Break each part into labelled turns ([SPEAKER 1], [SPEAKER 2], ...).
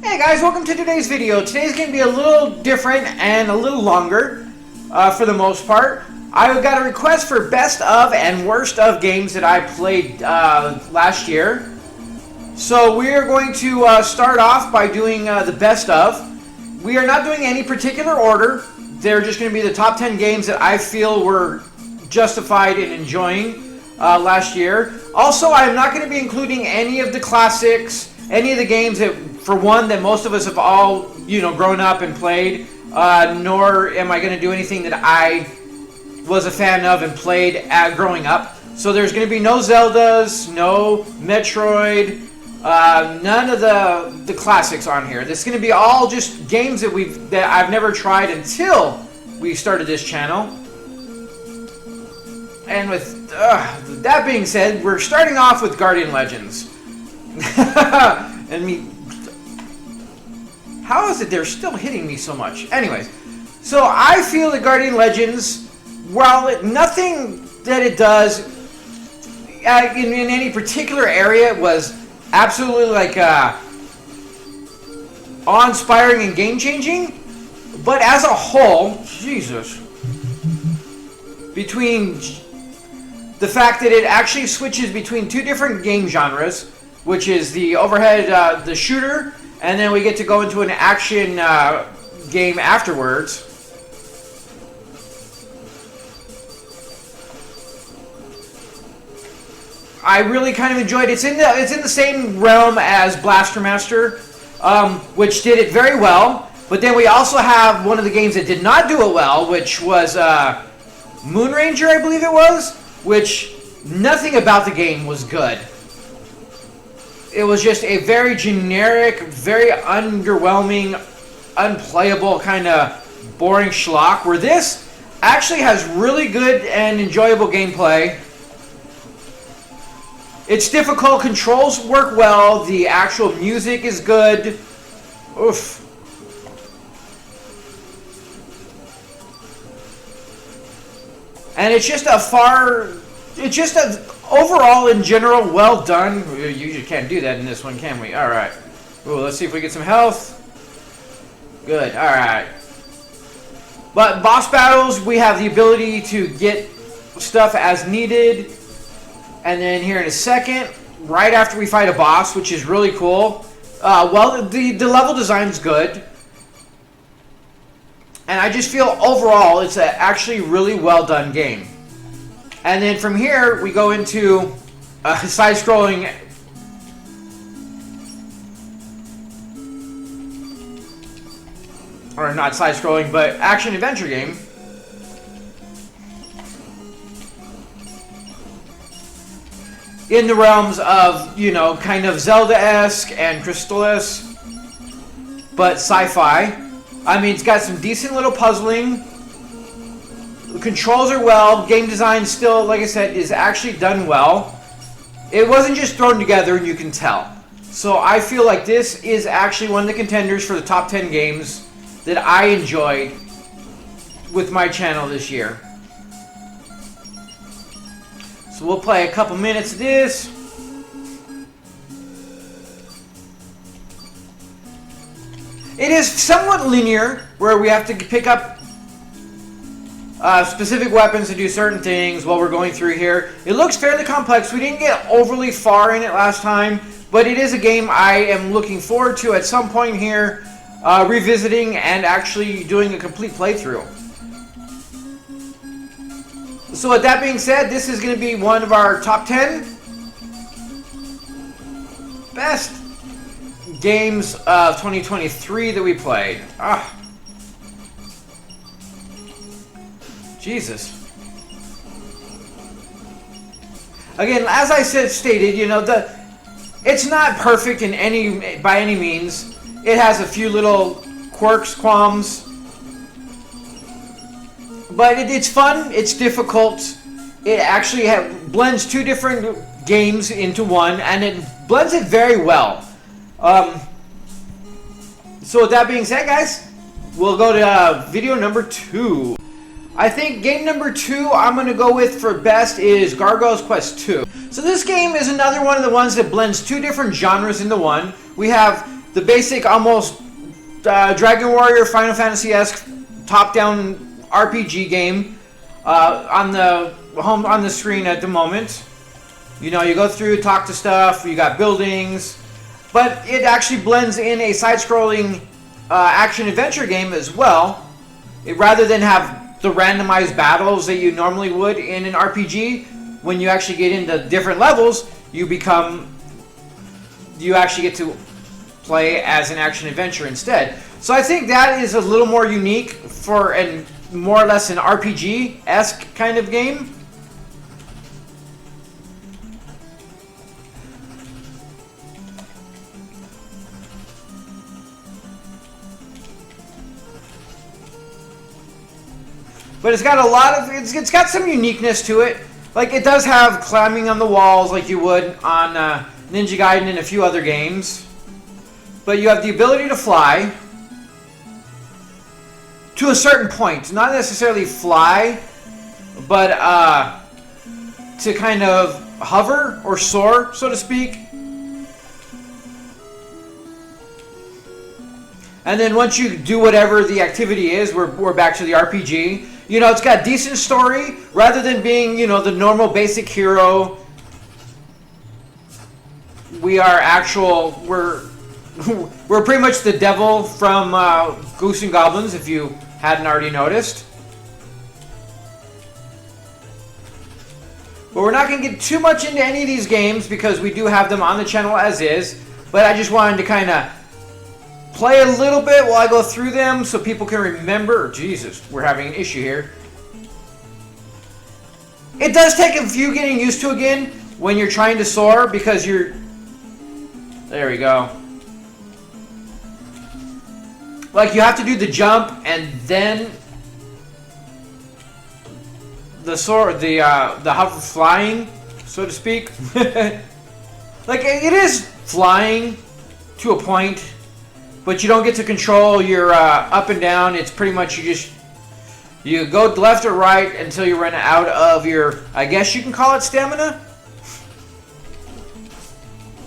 [SPEAKER 1] Hey guys, welcome to today's video. Today's going to be a little different and a little longer for the most part. I got a request for best of and worst of games that I played last year. So we are going to start off by doing the best of. We are not doing any particular order. They're just going to be the top 10 games that I feel were justified in enjoying last year. Also, I'm not going to be including any of the classics, any of the games that, for one, that most of us have all, grown up and played, nor am I going to do anything that I was a fan of and played growing up. So there's going to be no Zeldas, no Metroid, none of the classics on here. This is going to be all just games that I've never tried until we started this channel. And with that being said, we're starting off with Guardian Legends. How is it they're still hitting me so much? Anyways, so I feel that Guardian Legends, while nothing that it does in any particular area was absolutely like awe-inspiring and game-changing, but as a whole, Jesus, between the fact that it actually switches between two different game genres, which is the overhead, the shooter, and then we get to go into an action game afterwards. I really kind of enjoyed it. It's in the same realm as Blaster Master, which did it very well. But then we also have one of the games that did not do it well, which was Moon Ranger, I believe it was, which nothing about the game was good. It was just a very generic, very underwhelming, unplayable, kind of boring schlock, where this actually has really good and enjoyable gameplay. Its difficult controls work well, the actual music is good. Oof. And it's just overall, in general, well done. We usually can't do that in this one, can we? Alright. Ooh, let's see if we get some health. Good, alright. But boss battles, we have the ability to get stuff as needed. And then here in a second, right after we fight a boss, which is really cool. Well, the level design's good. And I just feel overall it's an actually really well done game. And then from here, we go into side-scrolling. Or not side-scrolling, but action-adventure game. In the realms of, kind of Zelda-esque and Crystal-esque, but sci-fi. I mean, it's got some decent little puzzling. The controls are well. Game design still, like I said, is actually done well. It wasn't just thrown together, and you can tell. So I feel like this is actually one of the contenders for the top 10 games that I enjoyed with my channel this year. So we'll play a couple minutes of this. It is somewhat linear, where we have to pick up specific weapons to do certain things while we're going through here. It looks fairly complex. We didn't get overly far in it last time, but it is a game I am looking forward to at some point here, revisiting and actually doing a complete playthrough. So with that being said, this is going to be one of our top 10 best games of 2023 that we played. Jesus. Again, as I stated, it's not perfect by any means. It has a few little quirks, qualms. But it's fun, it's difficult. It actually blends two different games into one, and it blends it very well. So with that being said, guys, we'll go to video number 2. I think game number 2 I'm going to go with for best is Gargoyles Quest 2. So this game is another one of the ones that blends two different genres into one. We have the basic, almost Dragon Warrior, Final Fantasy-esque top-down RPG game on the screen at the moment. You know, you go through, talk to stuff, you got buildings, but it actually blends in a side-scrolling action-adventure game as well. Rather than have the randomized battles that you normally would in an RPG, when you actually get into different levels, you actually get to play as an action-adventure instead. So I think that is a little more unique for an more or less an RPG-esque kind of game. But it's got a lot of, it's got some uniqueness to it. Like, it does have climbing on the walls like you would on Ninja Gaiden and a few other games. But you have the ability to fly to a certain point. Not necessarily fly, but to kind of hover or soar, so to speak. And then once you do whatever the activity is, we're back to the RPG. You know, it's got decent story. Rather than being, you know, the normal basic hero, we're pretty much the devil from Goose and Goblins, if you hadn't already noticed. But we're not going to get too much into any of these games because we do have them on the channel as is. But I just wanted to kind of play a little bit while I go through them so people can remember. Jesus, we're having an issue here. It does take a few getting used to again when you're trying to soar because you're... There we go. Like, you have to do the jump and then the soar, the hover flying, so to speak. Like, it is flying to a point, but you don't get to control your up and down. It's pretty much you go left or right until you run out of your, I guess you can call it stamina.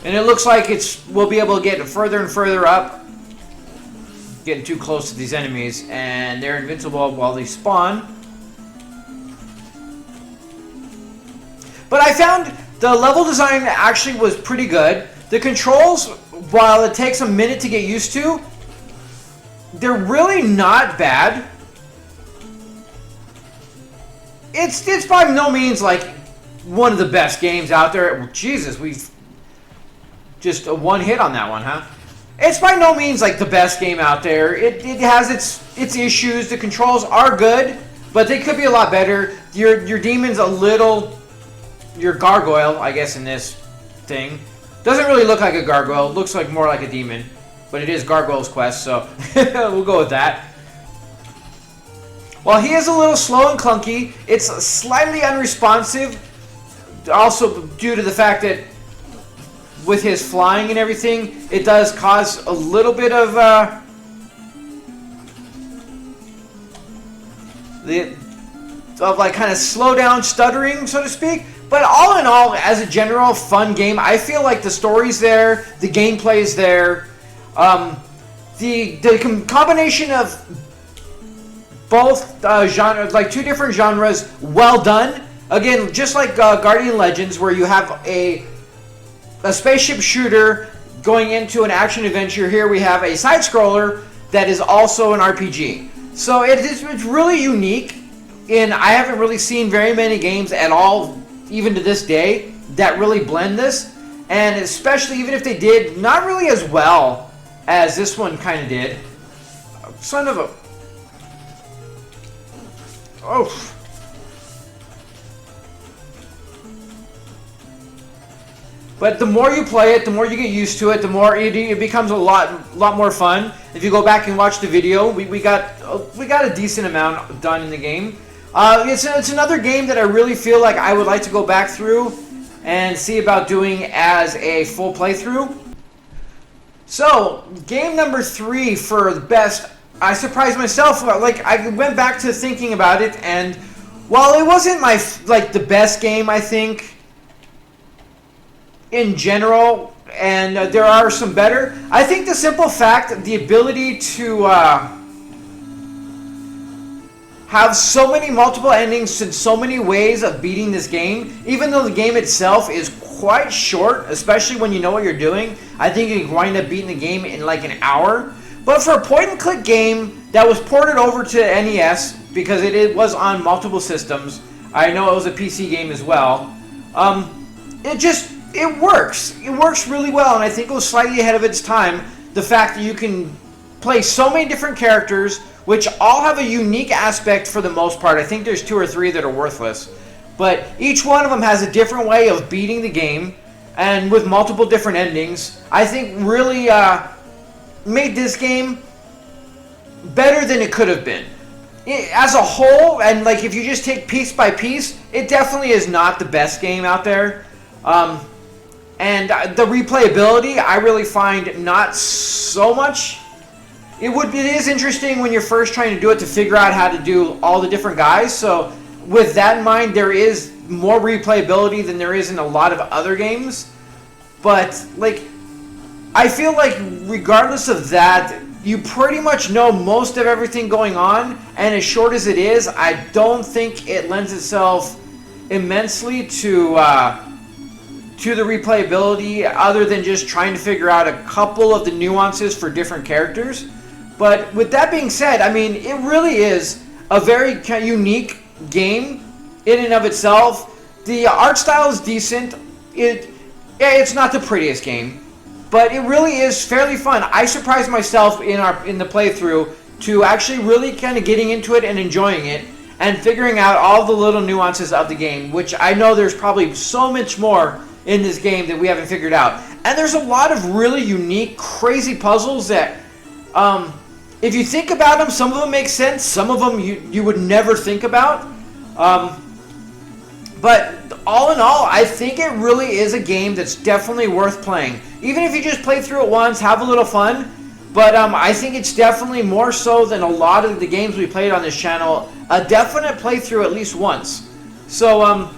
[SPEAKER 1] And it looks like we'll be able to get further and further up. Getting too close to these enemies, and they're invincible while they spawn. But I found the level design actually was pretty good. The controls, while it takes a minute to get used to, they're really not bad. It's by no means like one of the best games out there. Well, Jesus, we've just a one hit on that one, huh? It's by no means like the best game out there. It has its issues. The controls are good, but they could be a lot better. Your demon's a little... Your gargoyle, I guess, in this thing. Doesn't really look like a gargoyle. It looks like more like a demon. But it is Gargoyles Quest, so we'll go with that. While he is a little slow and clunky, it's slightly unresponsive. Also due to the fact that with his flying and everything, it does cause a little bit of like kind of slow down stuttering, so to speak. But all in all, as a general fun game, I feel like the story's there, the gameplay's there, the combination of both genres, like two different genres, well done. Again, just like Guardian Legends, where you have a spaceship shooter going into an action adventure. Here we have a side scroller that is also an RPG. So it's really unique, and I haven't really seen very many games at all, even to this day, that really blend this. And especially even if they did not really as well as this one kind of did. Son of a... Oh. But the more you play it, the more you get used to it, the more it becomes a lot more fun. If you go back and watch the video, we got a decent amount done in the game. It's another game that I really feel like I would like to go back through and see about doing as a full playthrough. So, game number 3 for the best. I surprised myself. Like, I went back to thinking about it, and while it wasn't the best game, I think in general, and there are some better. I think the simple fact, the ability to have so many multiple endings and so many ways of beating this game, even though the game itself is quite short, especially when you know what you're doing. I think you can wind up beating the game in like an hour. But for a point-and-click game that was ported over to NES, because it was on multiple systems, I know it was a PC game as well, it works. It works really well, and I think it was slightly ahead of its time. The fact that you can play so many different characters, which all have a unique aspect for the most part. I think there's 2 or 3 that are worthless. But each one of them has a different way of beating the game, and with multiple different endings, I think really made this game better than it could have been. As a whole, and like if you just take piece by piece, it definitely is not the best game out there. And the replayability, I really find not so much. It is interesting when you're first trying to do it to figure out how to do all the different guys. So with that in mind, there is more replayability than there is in a lot of other games. But like, I feel like regardless of that, you pretty much know most of everything going on, and as short as it is, I don't think it lends itself immensely to the replayability, other than just trying to figure out a couple of the nuances for different characters. But with that being said, I mean, it really is a very unique game in and of itself. The art style is decent. It's not the prettiest game, but it really is fairly fun. I surprised myself in the playthrough to actually really kind of getting into it and enjoying it and figuring out all the little nuances of the game, which I know there's probably so much more in this game that we haven't figured out. And there's a lot of really unique, crazy puzzles that, if you think about them, some of them make sense, some of them you would never think about. But all in all, I think it really is a game that's definitely worth playing. Even if you just play through it once, have a little fun. But I think it's definitely more so than a lot of the games we played on this channel, a definite playthrough at least once. So,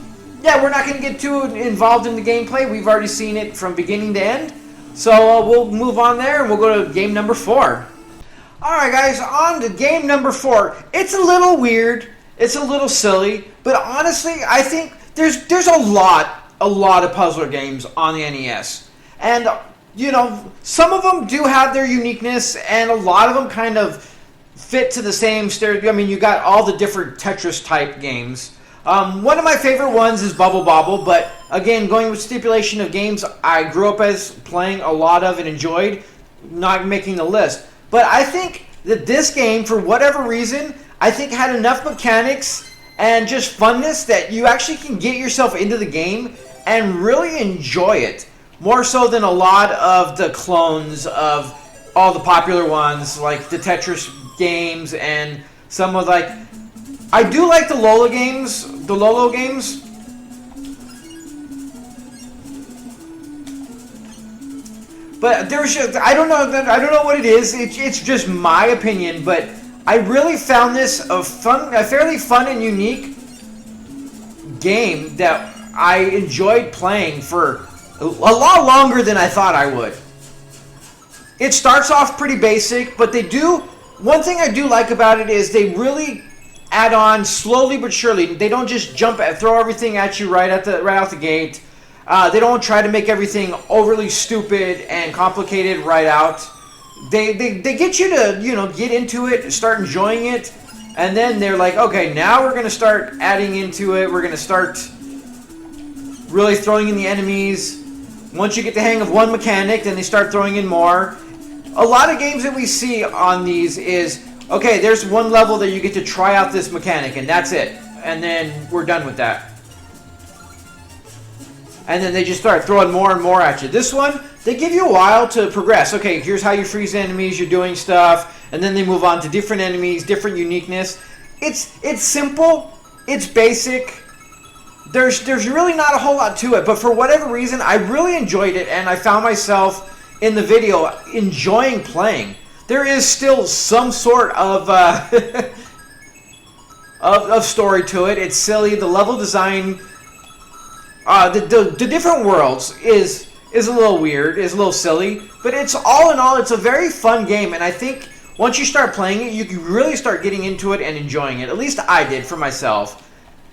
[SPEAKER 1] yeah, we're not going to get too involved in the gameplay. We've already seen it from beginning to end. So we'll move on there and we'll go to game number 4. Alright guys, on to game number 4. It's a little weird. It's a little silly. But honestly, I think there's a lot of puzzler games on the NES. And, you know, some of them do have their uniqueness, and a lot of them kind of fit to the same stereotype. I mean, you got all the different Tetris-type games. One of my favorite ones is Bubble Bobble, but again, going with stipulation of games I grew up as playing a lot of and enjoyed, not making the list. But I think that this game, for whatever reason, I think had enough mechanics and just funness that you actually can get yourself into the game and really enjoy it. More so than a lot of the clones of all the popular ones, like the Tetris games and some of like... I do like the Lolo games, but there's just, I don't know what it is. It's just my opinion, but I really found this a fairly fun and unique game that I enjoyed playing for a lot longer than I thought I would. It starts off pretty basic, but one thing I do like about it is they really add on slowly but surely. They don't just throw everything at you right out the gate. They don't try to make everything overly stupid and complicated right out. They get you to, you know, get into it, start enjoying it, and then they're like, okay, now we're going to start adding into it. We're going to start really throwing in the enemies. Once you get the hang of one mechanic, then they start throwing in more. A lot of games that we see on these is, okay, there's one level that you get to try out this mechanic, and that's it. And then we're done with that. And then they just start throwing more and more at you. This one, they give you a while to progress. Okay, here's how you freeze enemies, you're doing stuff, and then they move on to different enemies, different uniqueness. It's simple, it's basic. There's really not a whole lot to it, but for whatever reason, I really enjoyed it, and I found myself in the video enjoying playing. There is still some sort of of story to it. It's silly. The level design, the different worlds is is a little weird, is a little silly, but it's all in all, it's a very fun game, and I think once you start playing it, you can really start getting into it and enjoying it. At least I did for myself.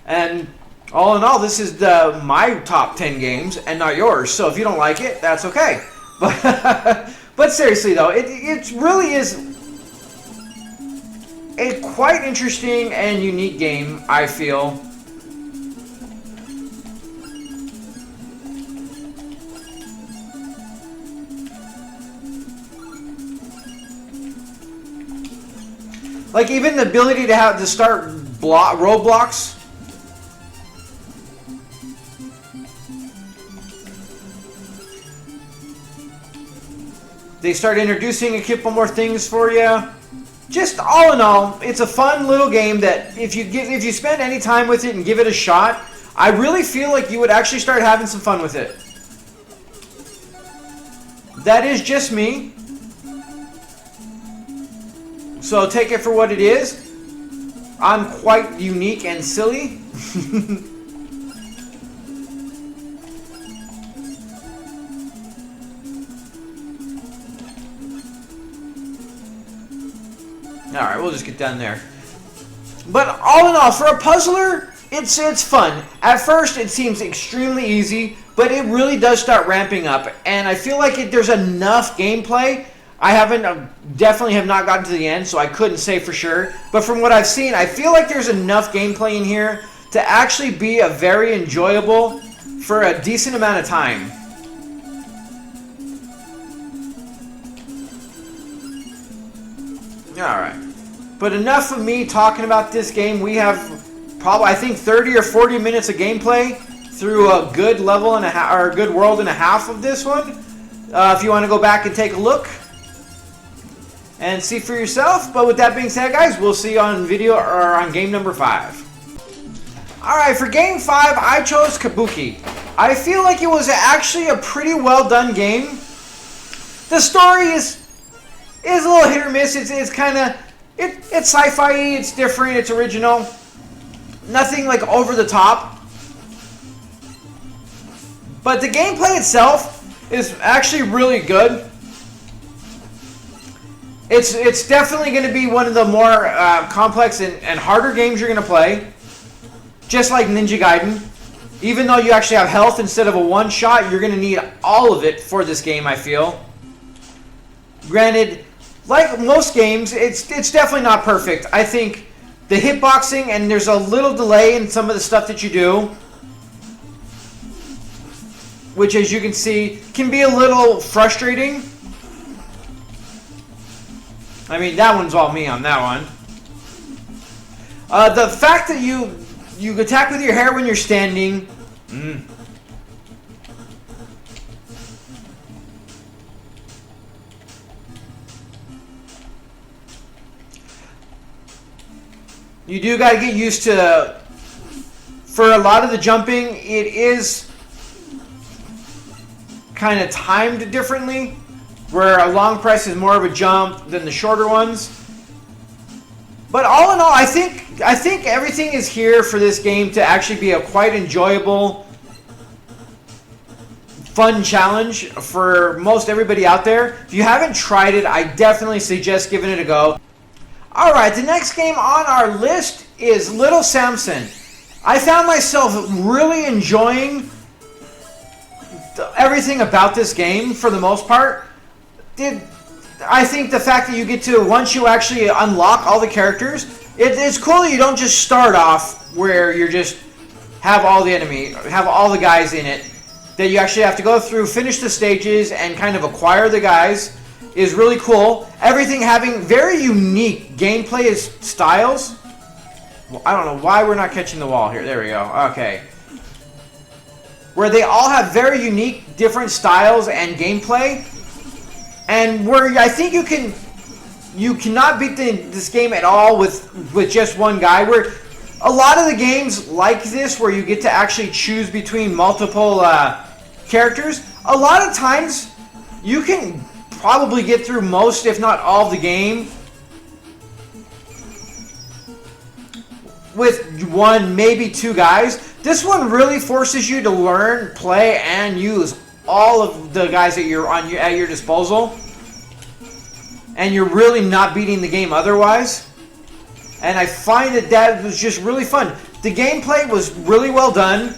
[SPEAKER 1] And all in all, this is my top 10 games and not yours. So if you don't like it, that's okay. But seriously though, it really is a quite interesting and unique game, I feel. Like even the ability to start roadblocks. They start introducing a couple more things for you. Just all in all, it's a fun little game that if you spend any time with it and give it a shot, I really feel like you would actually start having some fun with it. That is just me. So take it for what it is. I'm quite unique and silly. Alright, we'll just get down there. But all in all, for a puzzler, it's fun. At first, it seems extremely easy, but it really does start ramping up. And I feel like there's enough gameplay. I definitely have not gotten to the end, so I couldn't say for sure. But from what I've seen, I feel like there's enough gameplay in here to actually be a very enjoyable for a decent amount of time. Alright. But enough of me talking about this game. We have probably, I think, 30 or 40 minutes of gameplay through a good level and a half, or a good world and a half of this one. If you want to go back and take a look and see for yourself. But with that being said, guys, we'll see you on video or on game number 5. Alright, for game 5, I chose Kabuki. I feel like it was actually a pretty well done game. The story is a little hit or miss. It's kind of, it's sci-fi, it's different, it's original. Nothing like over the top. But the gameplay itself is actually really good. It's definitely going to be one of the more complex and harder games you're going to play. Just like Ninja Gaiden. Even though you actually have health instead of a one-shot, you're going to need all of it for this game, I feel. Granted, like most games, it's definitely not perfect. I think the hitboxing, and there's a little delay in some of the stuff that you do, which, as you can see, can be a little frustrating. I mean, that one's all me on that one. The fact that you attack with your hair when you're standing. You do got to get used to, for a lot of the jumping, it is kind of timed differently, where a long press is more of a jump than the shorter ones. But all in all, I think everything is here for this game to actually be a quite enjoyable, fun challenge for most everybody out there. If you haven't tried it, I definitely suggest giving it a go. Alright, the next game on our list is Little Samson. I found myself really enjoying everything about this game for the most part. I think the fact that you get to, once you actually unlock all the characters, it's cool that you don't just start off where you just have all the guys in it. That you actually have to go through, finish the stages, and kind of acquire the guys is really cool. Everything having very unique gameplay styles. Well, I don't know why we're not catching the wall here. There we go. Okay. Where they all have very unique, different styles and gameplay. And where I think you cannot beat this game at all with just one guy. Where a lot of the games like this, where you get to actually choose between multiple characters, a lot of times you can probably get through most, if not all, of the game with one, maybe two guys. This one really forces you to learn, play, and use all of the guys that you're at your disposal, and you're really not beating the game otherwise. And I find that was just really fun. The gameplay was really well done.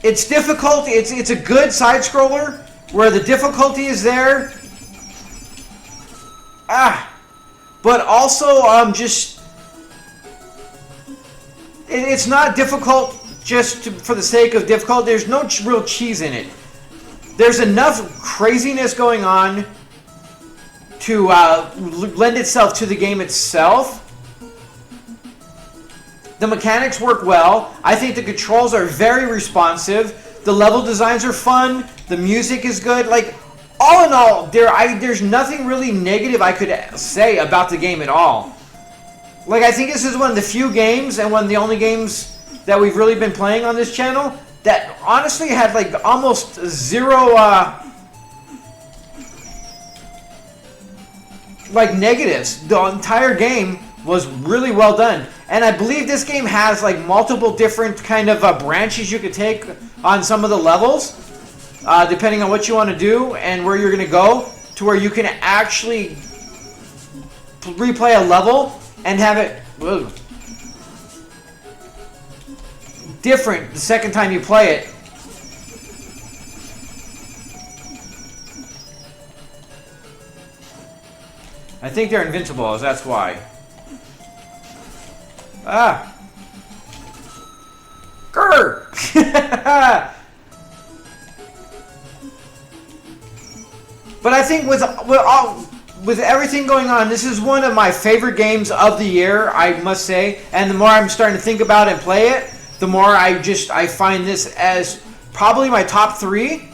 [SPEAKER 1] It's difficult. It's a good side scroller where the difficulty is there. But also just it's not difficult just for the sake of difficult. There's no real cheese in it. There's enough craziness going on to lend itself to the game itself. The mechanics work well. I think the controls are very responsive. The level designs are fun. The music is good. Like, all in all, there's nothing really negative I could say about the game at all. Like, I think this is one of the few games and one of the only games that we've really been playing on this channel that honestly had like almost zero like negatives. The entire game was really well done. And I believe this game has like multiple different kind of branches you could take on some of the levels, depending on what you want to do and where you're going to go, to where you can actually replay a level and have it different the second time you play it. I think they're invincible, that's why. Grr! But I think with everything going on, this is one of my favorite games of the year, I must say. And the more I'm starting to think about and play it, the more I find this as probably my top 3.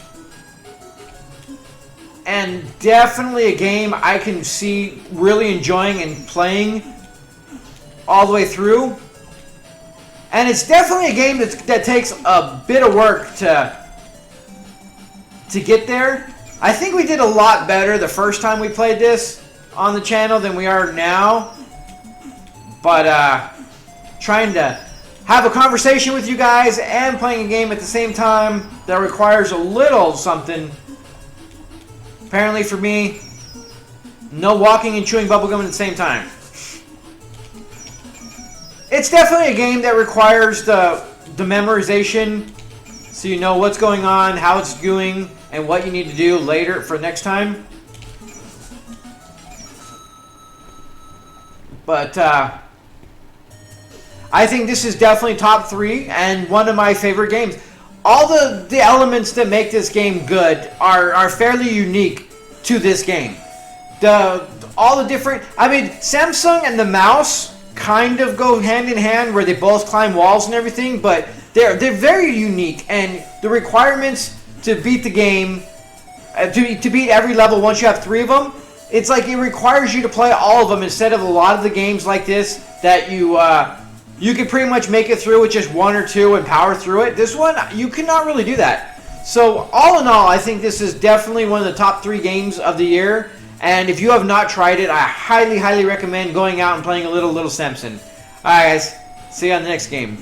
[SPEAKER 1] And definitely a game I can see really enjoying and playing all the way through. And it's definitely a game that takes a bit of work to get there. I think we did a lot better the first time we played this on the channel than we are now. But trying to have a conversation with you guys and playing a game at the same time that requires a little something. Apparently for me, no walking and chewing bubblegum at the same time. It's definitely a game that requires the memorization, so you know what's going on, how it's doing, and what you need to do later for next time. But I think this is definitely top 3 and one of my favorite games. All the elements that make this game good are fairly unique to this game. All the different, I mean, Samson and the mouse kind of go hand in hand, where they both climb walls and everything, but they're very unique, and the requirements to beat the game, to beat every level once you have 3 of them, it's like it requires you to play all of them instead of a lot of the games like this that you can pretty much make it through with just 1 or 2 and power through it. This one, you cannot really do that. So all in all, I think this is definitely one of the top 3 games of the year. And if you have not tried it, I highly, highly recommend going out and playing a little Samson. Alright guys, see you on the next game.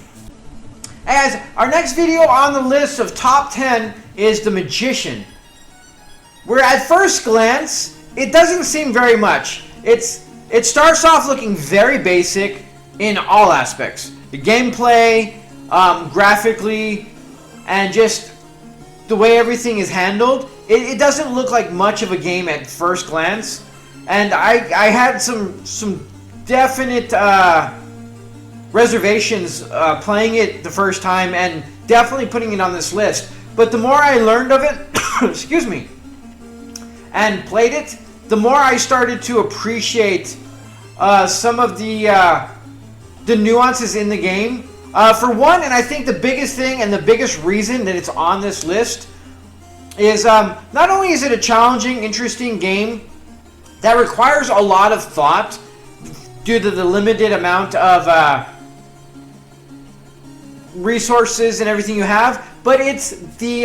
[SPEAKER 1] Hey guys, our next video on the list of top 10 is The Magician. Where at first glance, it doesn't seem very much. It starts off looking very basic in all aspects. The gameplay, graphically, and just the way everything is handled. It doesn't look like much of a game at first glance, and I had some definite reservations playing it the first time, and definitely putting it on this list. But the more I learned of it, excuse me, and played it, the more I started to appreciate some of the nuances in the game. For one, and I think the biggest thing and the biggest reason that it's on this list is not only is it a challenging, interesting game that requires a lot of thought due to the limited amount of resources and everything you have, but it's the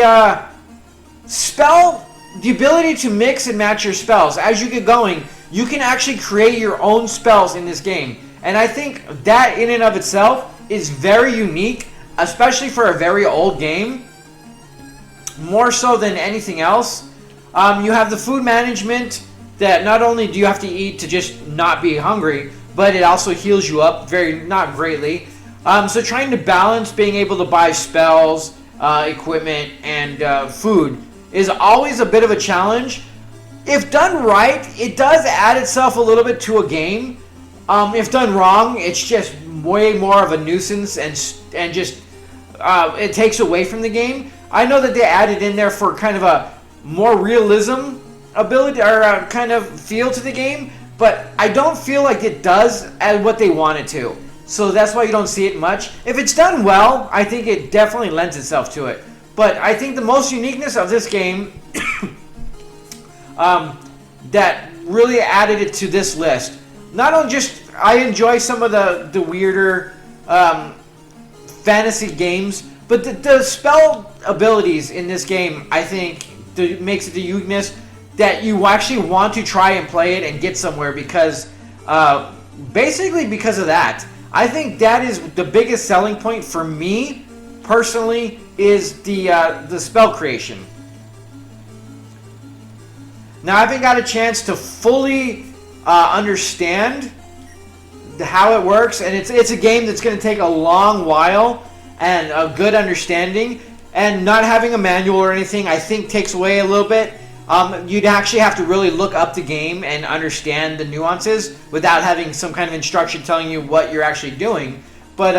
[SPEAKER 1] the ability to mix and match your spells. As you get going, you can actually create your own spells in this game. And I think that in and of itself is very unique, especially for a very old game. more so than anything else. You have the food management that not only do you have to eat to just not be hungry, but it also heals you up not greatly. So trying to balance being able to buy spells, equipment, and food is always a bit of a challenge. If done right, it does add itself a little bit to a game. If done wrong, it's just way more of a nuisance and just it takes away from the game. I know that they added in there for kind of a more realism ability or kind of feel to the game, but I don't feel like it does as what they want it to. So that's why you don't see it much. If it's done well, I think it definitely lends itself to it. But I think the most uniqueness of this game that really added it to this list, not only just I enjoy some of the weirder fantasy games, but the spell abilities in this game, I think, makes it the uniqueness that you actually want to try and play it and get somewhere because, basically because of that. I think that is the biggest selling point for me, personally, is the spell creation. Now, I haven't got a chance to fully understand how it works, and it's a game that's going to take a long while and a good understanding, and not having a manual or anything I think takes away a little bit. You'd actually have to really look up the game and understand the nuances without having some kind of instruction telling you what you're actually doing. But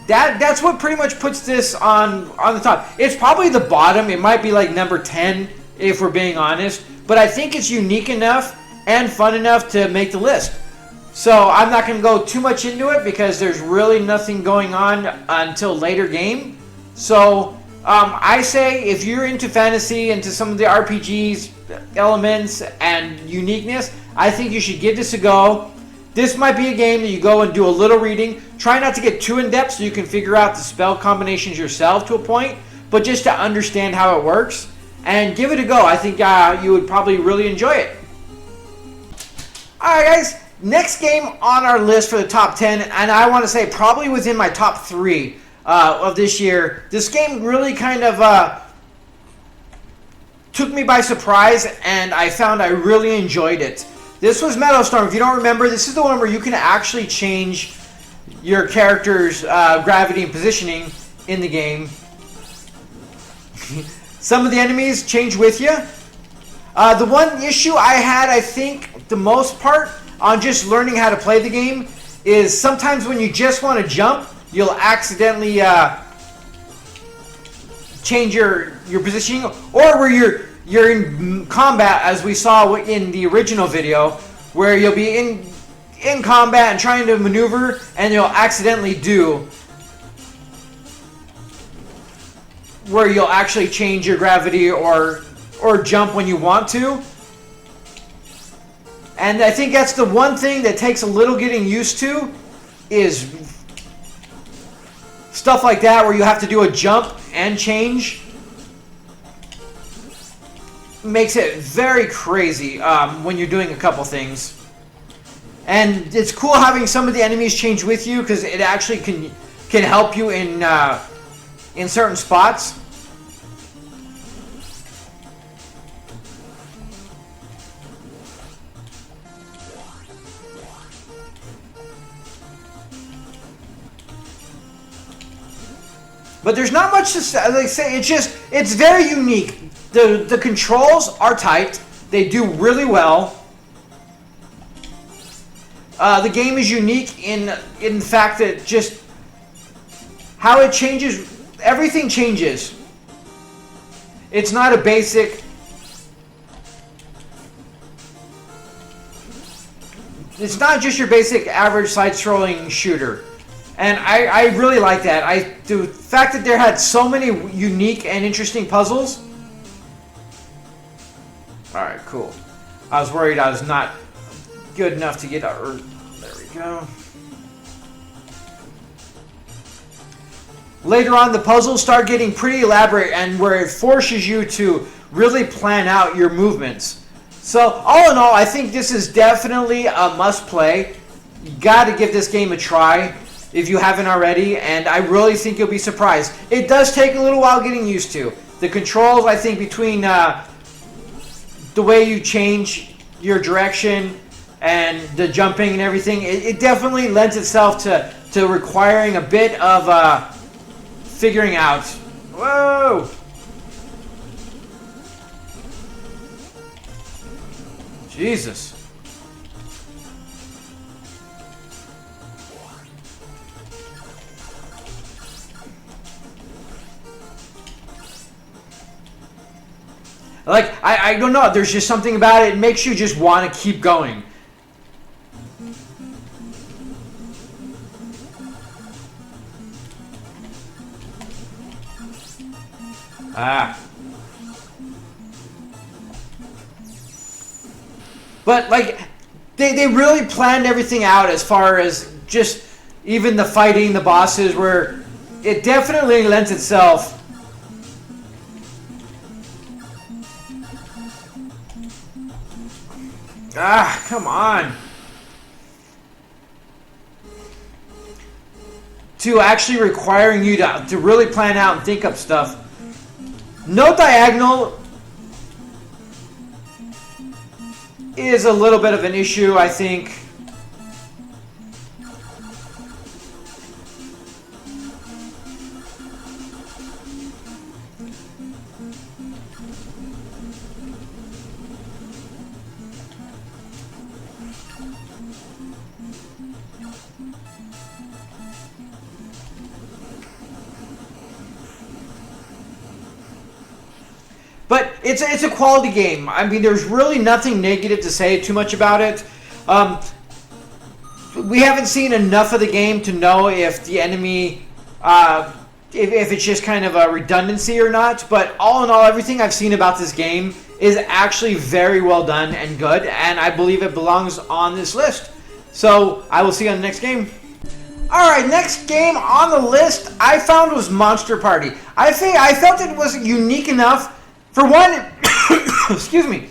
[SPEAKER 1] that's what pretty much puts this on the top. It's probably the bottom. It might be like number 10 if we're being honest, but I think it's unique enough and fun enough to make the list. So I'm not going to go too much into it because there's really nothing going on until later game. So I say if you're into fantasy, into some of the RPGs elements and uniqueness, I think you should give this a go. This might be a game that you go and do a little reading. Try not to get too in-depth so you can figure out the spell combinations yourself to a point, but just to understand how it works. And give it a go. I think you would probably really enjoy it. Alright guys, next game on our list for the top 10, and I want to say probably within my top 3 of this year. This game really kind of took me by surprise, and I found I really enjoyed it. This was Meadowstorm. If you don't remember, this is the one where you can actually change your character's gravity and positioning in the game. Some of the enemies change with you. The one issue I had, I think, the most part on just learning how to play the game is sometimes when you just want to jump, you'll accidentally change your positioning, or where you're in combat, as we saw in the original video, where you'll be in combat and trying to maneuver, and you'll accidentally do where you'll actually change your gravity or jump when you want to. And I think that's the one thing that takes a little getting used to, is stuff like that where you have to do a jump and change. Makes it very crazy when you're doing a couple things. And it's cool having some of the enemies change with you, because it actually can help you in certain spots. But there's not much to say. Like I say, it's very unique. The controls are tight. They do really well. The game is unique in the fact that just how it changes. Everything changes. It's not a basic. It's not just your basic average side-scrolling shooter. And I really like that. The fact that there had so many unique and interesting puzzles. Alright, cool. I was worried I was not good enough to get out. There we go. Later on, the puzzles start getting pretty elaborate, and where it forces you to really plan out your movements. So, all in all, I think this is definitely a must-play. You got to give this game a try. if you haven't already, and I really think you'll be surprised. It does take a little while getting used to. The controls, I think, between the way you change your direction and the jumping and everything, it definitely lends itself to requiring a bit of figuring out. Whoa! Jesus. Like, I don't know, there's just something about it, it makes you just want to keep going. But, like, they really planned everything out as far as just even the fighting, the bosses, where it definitely lends itself. Come on. To actually requiring you to really plan out and think up stuff. No diagonal is a little bit of an issue, I think. But it's a quality game. I mean, there's really nothing negative to say too much about it. We haven't seen enough of the game to know if the enemy, if it's just kind of a redundancy or not. But all in all, everything I've seen about this game is actually very well done and good. And I believe it belongs on this list. So I will see you on the next game. Alright, next game on the list I found was Monster Party. I felt it was unique enough. For one, excuse me,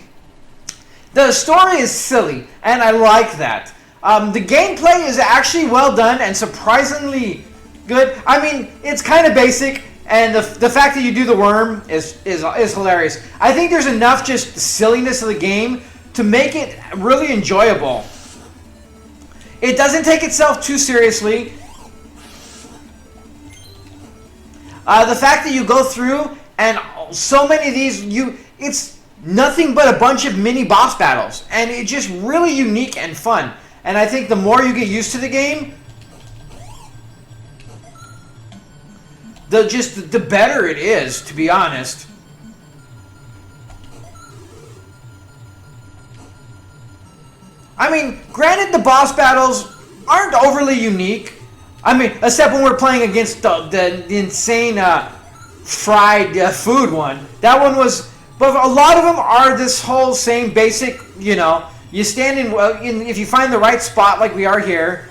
[SPEAKER 1] the story is silly, and I like that. The gameplay is actually well done and surprisingly good. I mean, it's kind of basic, and the fact that you do the worm is hilarious. I think there's enough just silliness of the game to make it really enjoyable. It doesn't take itself too seriously. The fact that you go through and so many of these, it's nothing but a bunch of mini boss battles, and it's just really unique and fun. And I think the more you get used to the game, the better it is, to be honest. I mean, granted, the boss battles aren't overly unique. I mean, except when we're playing against the insane fried food one. That one was, but a lot of them are this whole same basic, you know, you stand in if you find the right spot like we are here,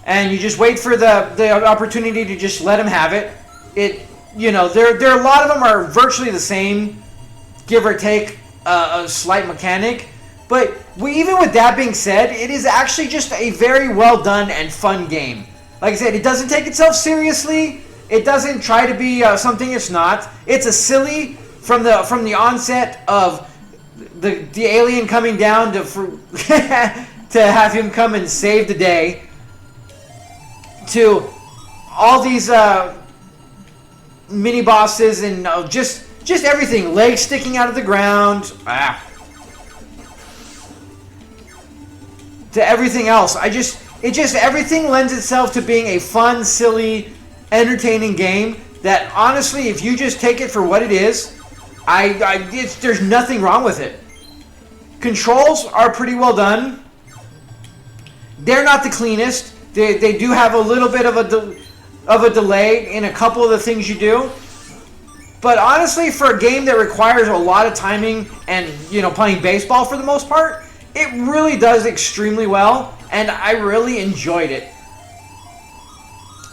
[SPEAKER 1] and you just wait for the opportunity to just let them have it. You know, there a lot of them are virtually the same, give or take a slight mechanic. But even with that being said, it is actually just a very well done and fun game. Like I said, it doesn't take itself seriously. It doesn't try to be something it's not. It's a silly from the onset of the alien coming down to to have him come and save the day, to all these mini bosses and just everything, legs sticking out of the ground, to everything else. Everything lends itself to being a fun, silly, entertaining game that honestly, if you just take it for what it is, there's nothing wrong with it. Controls are pretty well done. They're not the cleanest. They do have a little bit of a delay in a couple of the things you do. But honestly, for a game that requires a lot of timing and, you know, playing baseball for the most part, it really does extremely well, and I really enjoyed it.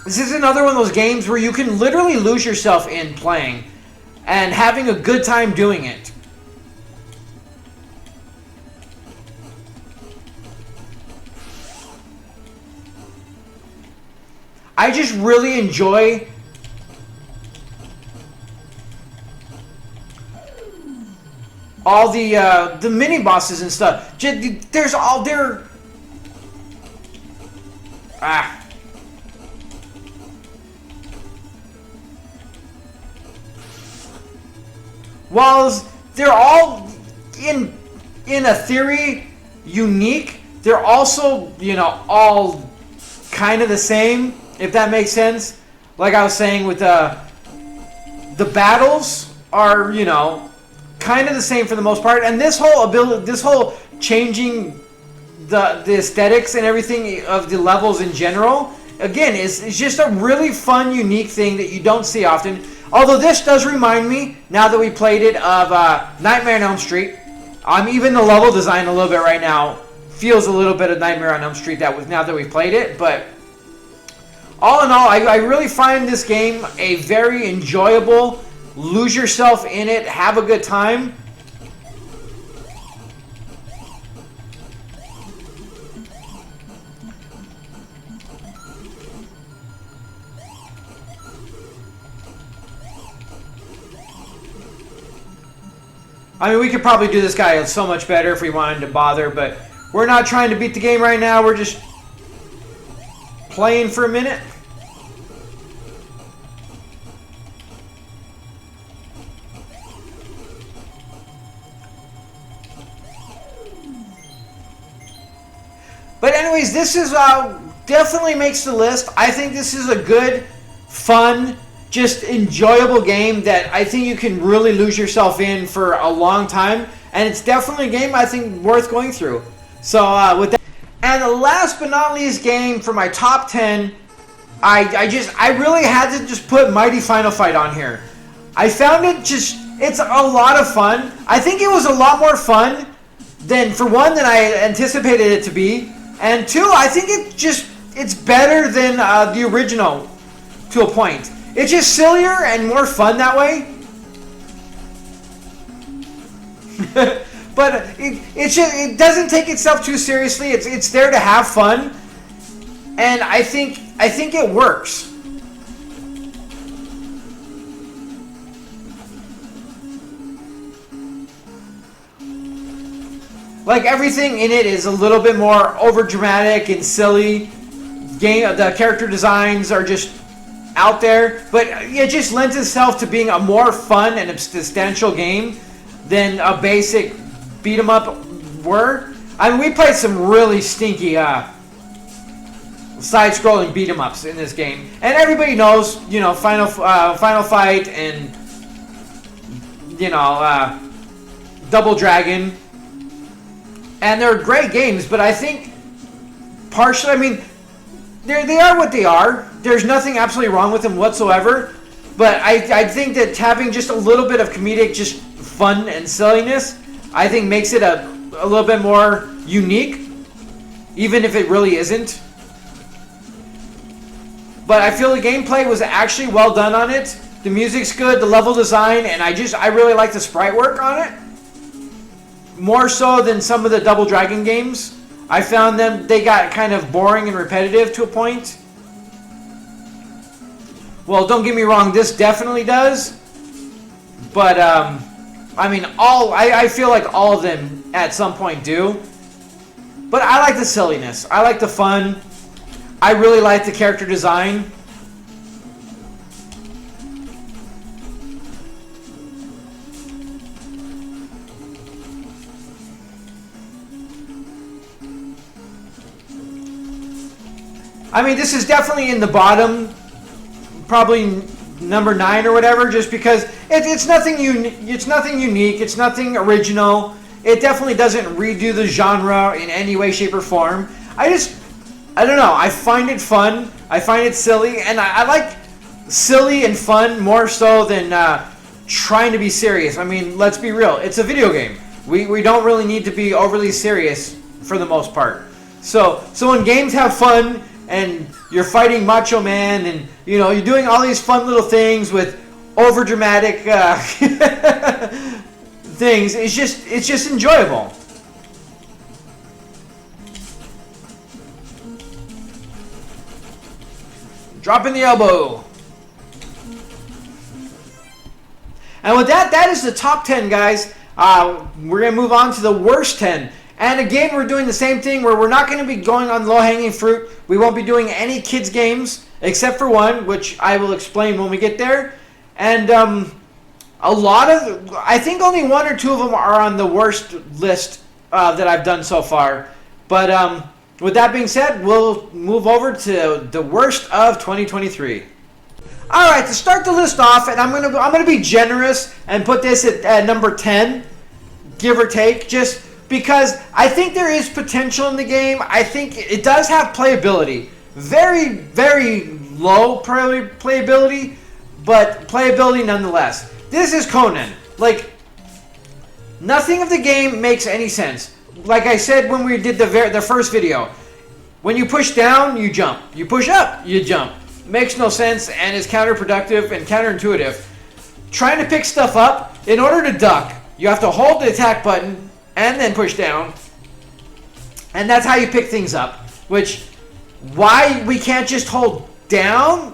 [SPEAKER 1] This is another one of those games where you can literally lose yourself in playing and having a good time doing it. I just really enjoy all the mini bosses and stuff. There's all there. While they're all in a theory unique, they're also, you know, all kind of the same, if that makes sense. Like I was saying, with the battles are, you know, kind of the same for the most part, and this whole ability, this whole changing the aesthetics and everything of the levels in general, again, is just a really fun, unique thing that you don't see often. Although this does remind me, now that we played it, of Nightmare on Elm Street. Even the level design a little bit right now feels a little bit of Nightmare on Elm Street now that we've played it. But all in all, I really find this game a very enjoyable. Lose yourself in it, have a good time. I mean, we could probably do this guy so much better if we wanted to bother, but we're not trying to beat the game right now. We're just playing for a minute. But anyways, this is definitely makes the list. I think this is a good, fun, just enjoyable game that I think you can really lose yourself in for a long time, and it's definitely a game I think worth going through. So with that, and the last but not least game for my top 10, I really had to just put Mighty Final Fight on here. I found it's a lot of fun. I think it was a lot more fun than, for one, than I anticipated it to be, and two, I think it's better than the original to a point. It's just sillier and more fun that way. But it doesn't take itself too seriously. It's there to have fun, and I think it works. Like, everything in it is a little bit more over dramatic and silly. The character designs are just out there, but it just lends itself to being a more fun and substantial game than a basic beat 'em up were. I mean, we played some really stinky side-scrolling beat 'em ups in this game, and everybody knows, you know, Final Fight and, you know, Double Dragon, and they're great games. But I think partially, I mean, they are what they are. There's nothing absolutely wrong with them whatsoever. But I think that having just a little bit of comedic, just fun and silliness, I think makes it a little bit more unique, even if it really isn't. But I feel the gameplay was actually well done on it. The music's good, the level design, and I really like the sprite work on it. More so than some of the Double Dragon games. I found they got kind of boring and repetitive to a point. Well, don't get me wrong, this definitely does. But, I mean, I feel like all of them at some point do. But I like the silliness. I like the fun. I really like the character design. I mean, this is definitely in the bottom, probably number 9 or whatever, just because it's nothing unique, it's nothing original. It definitely doesn't redo the genre in any way, shape, or form. I don't know. I find it fun. I find it silly, and I like silly and fun more so than trying to be serious. I mean, let's be real. It's a video game. We don't really need to be overly serious for the most part. So when games have fun, and you're fighting Macho Man, and you know, you're doing all these fun little things with over dramatic things, it's just enjoyable. Dropping the elbow. And with that, that is the top 10, guys. We're going to move on to the worst 10. And again, we're doing the same thing where we're not going to be going on low-hanging fruit. We won't be doing any kids' games except for one, which I will explain when we get there. And a lot of, I think only one or two of them are on the worst list that I've done so far. But with that being said, we'll move over to the worst of 2023. All right, to start the list off, and I'm gonna be generous and put this at number 10, give or take, just because I think there is potential in the game. I think it does have playability, very, very low playability, but playability nonetheless. This is Connan. Like, nothing of the game makes any sense. Like I said when we did the first video, when you push down, you jump. You push up, you jump. Makes no sense and is counterproductive and counterintuitive. Trying to pick stuff up, in order to duck, you have to hold the attack button and then push down. And that's how you pick things up. Which, why we can't just hold down?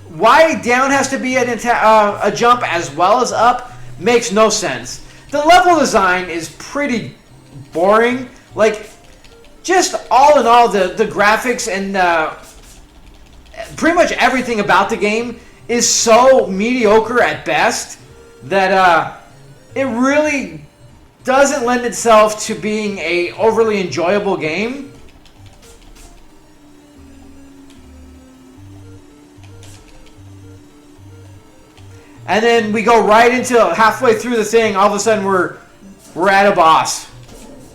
[SPEAKER 1] Why down has to be a jump as well as up makes no sense. The level design is pretty boring. Like, just all in all, the graphics and pretty much everything about the game is so mediocre at best that it really doesn't lend itself to being a overly enjoyable game. And then we go right into halfway through the thing, all of a sudden we're at a boss,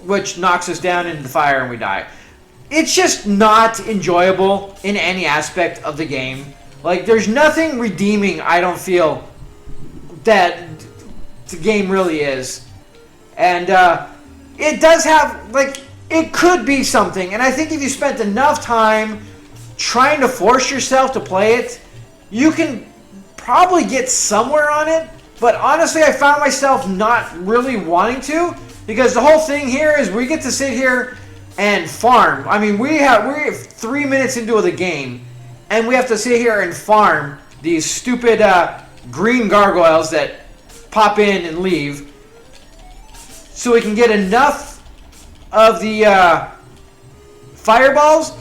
[SPEAKER 1] which knocks us down into the fire and we die. It's just not enjoyable in any aspect of the game. Like, there's nothing redeeming, I don't feel, that the game really is. And it does have, like, it could be something. And I think if you spent enough time trying to force yourself to play it, you can probably get somewhere on it. But honestly, I found myself not really wanting to, because the whole thing here is we get to sit here and farm. I mean, we're 3 minutes into the game, and we have to sit here and farm these stupid green gargoyles that pop in and leave, so we can get enough of the fireballs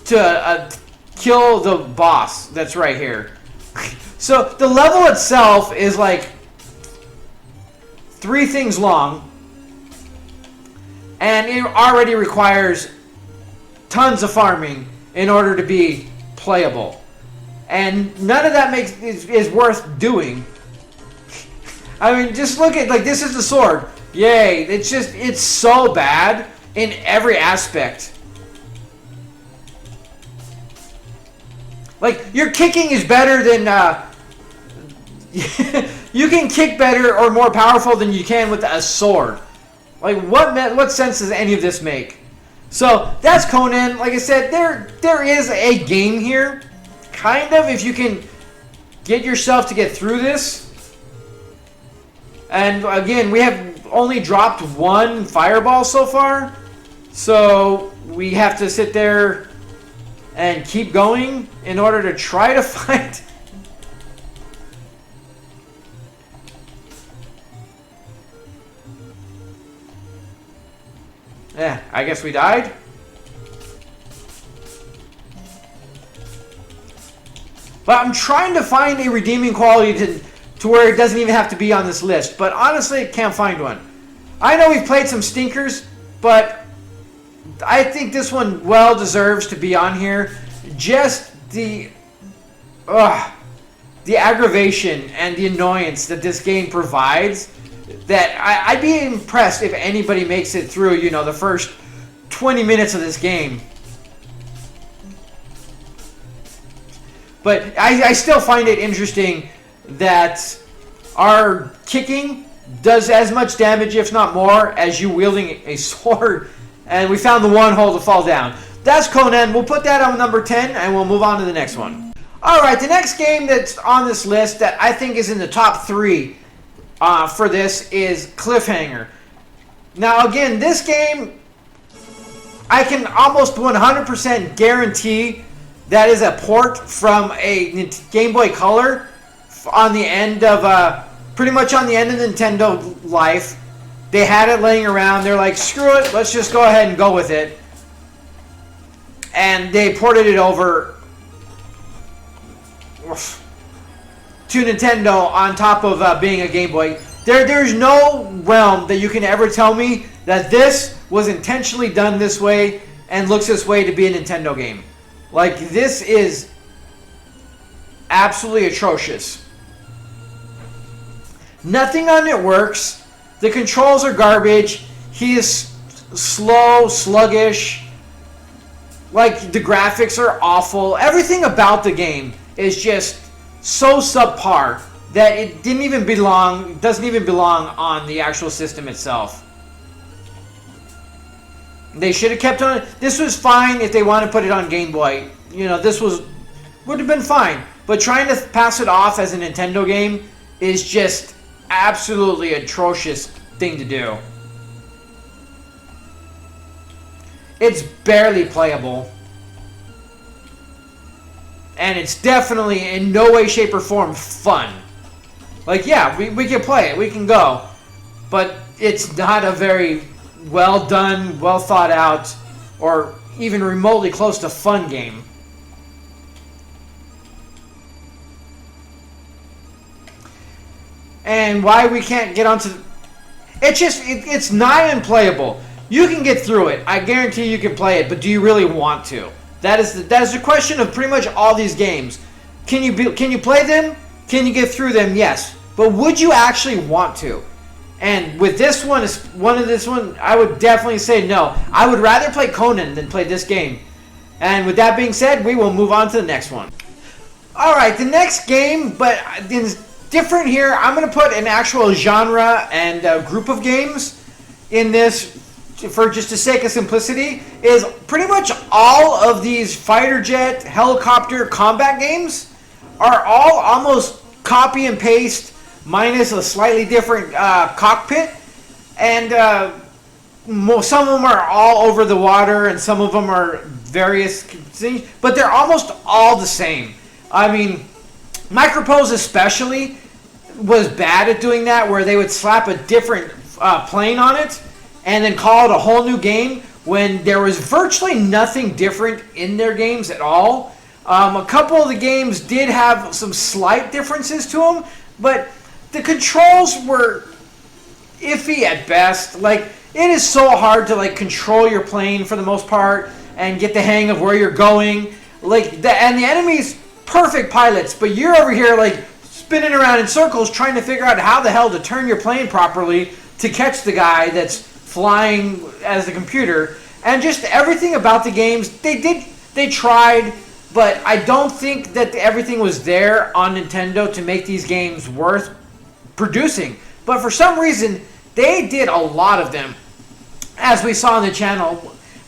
[SPEAKER 1] to kill the boss that's right here. So the level itself is like 3 things long, and it already requires tons of farming in order to be playable. And none of that is worth doing. I mean, just look at, like, this is the sword. Yay. It's so bad in every aspect. Like, your kicking is better than, you can kick better or more powerful than you can with a sword. Like, what sense does any of this make? So, that's Connan. Like I said, there is a game here. Kind of, if you can get yourself to get through this. And again, we have only dropped 1 fireball so far. So, we have to sit there and keep going in order to try to find... Yeah, I guess we died. But I'm trying to find a redeeming quality to where it doesn't even have to be on this list. But honestly, can't find one. I know we've played some stinkers, but I think this one well deserves to be on here. Just the aggravation and the annoyance that this game provides, that I'd be impressed if anybody makes it through, you know, the first 20 minutes of this game. But I still find it interesting that our kicking does as much damage, if not more, as you wielding a sword. And we found the one hole to fall down. That's Connan. We'll put that on number 10, and we'll move on to the next one. Alright, the next game that's on this list that I think is in the top 3 for this is Cliffhanger. Now, again, this game, I can almost 100% guarantee that is a port from a Game Boy Color on the end of, pretty much on the end of Nintendo life. They had it laying around. They're like, screw it, let's just go ahead and go with it. And they ported it over to Nintendo on top of being a Game Boy. There's no realm that you can ever tell me that this was intentionally done this way and looks this way to be a Nintendo game. Like, this is absolutely atrocious. Nothing on it works. The controls are garbage. He is slow, sluggish. Like, the graphics are awful. Everything about the game is just so subpar that it doesn't even belong on the actual system itself. They should have kept on it. This was fine if they wanted to put it on Game Boy. You know, would have been fine. But trying to pass it off as a Nintendo game is just absolutely atrocious thing to do. It's barely playable. And it's definitely in no way, shape, or form fun. Like, yeah, we can play it. We can go. But it's not a very well done, well thought out, or even remotely close to fun game. And why we can't get onto... It's nigh unplayable. You can get through it. I guarantee you can play it, but do you really want to? That is the question of pretty much all these games. Can you play them? Can you get through them? Yes. But would you actually want to? And with this one, I would definitely say no. I would rather play Conan than play this game. And with that being said, we will move on to the next one. Alright, the next game, but it's different here. I'm going to put an actual genre and group of games in this for just the sake of simplicity. Is pretty much all of these fighter jet, helicopter combat games are all almost copy and paste minus a slightly different cockpit. And some of them are all over the water and some of them are various things, but they're almost all the same. I mean, Micropose especially was bad at doing that, where they would slap a different plane on it and then call it a whole new game when there was virtually nothing different in their games at all. A couple of the games did have some slight differences to them, but the controls were iffy at best. Like, it is so hard to like control your plane for the most part and get the hang of where you're going. Like, and the enemies, perfect pilots, but you're over here like spinning around in circles trying to figure out how the hell to turn your plane properly to catch the guy that's flying as the computer. And just everything about the games, they tried, but I don't think that everything was there on Nintendo to make these games worth producing. But for some reason, they did a lot of them, as we saw on the channel,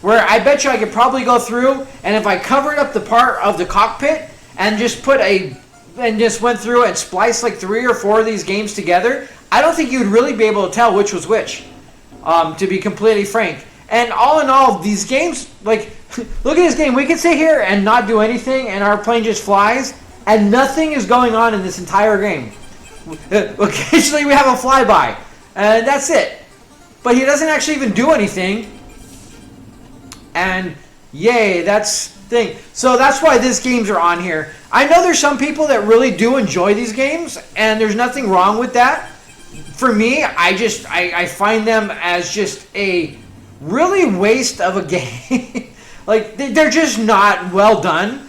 [SPEAKER 1] where I bet you I could probably go through, and if I covered up the part of the cockpit and just went through and spliced like 3 or 4 of these games together, I don't think you'd really be able to tell which was which, to be completely frank. And all in all, these games, like, look at this game. We can sit here and not do anything, and our plane just flies, and nothing is going on in this entire game. Occasionally we have a flyby, and that's it. But he doesn't actually even do anything. And yay, that's the thing. So that's why these games are on here. I know there's some people that really do enjoy these games, and there's nothing wrong with that. For me, I find them as just a really waste of a game. Like, they're just not well done.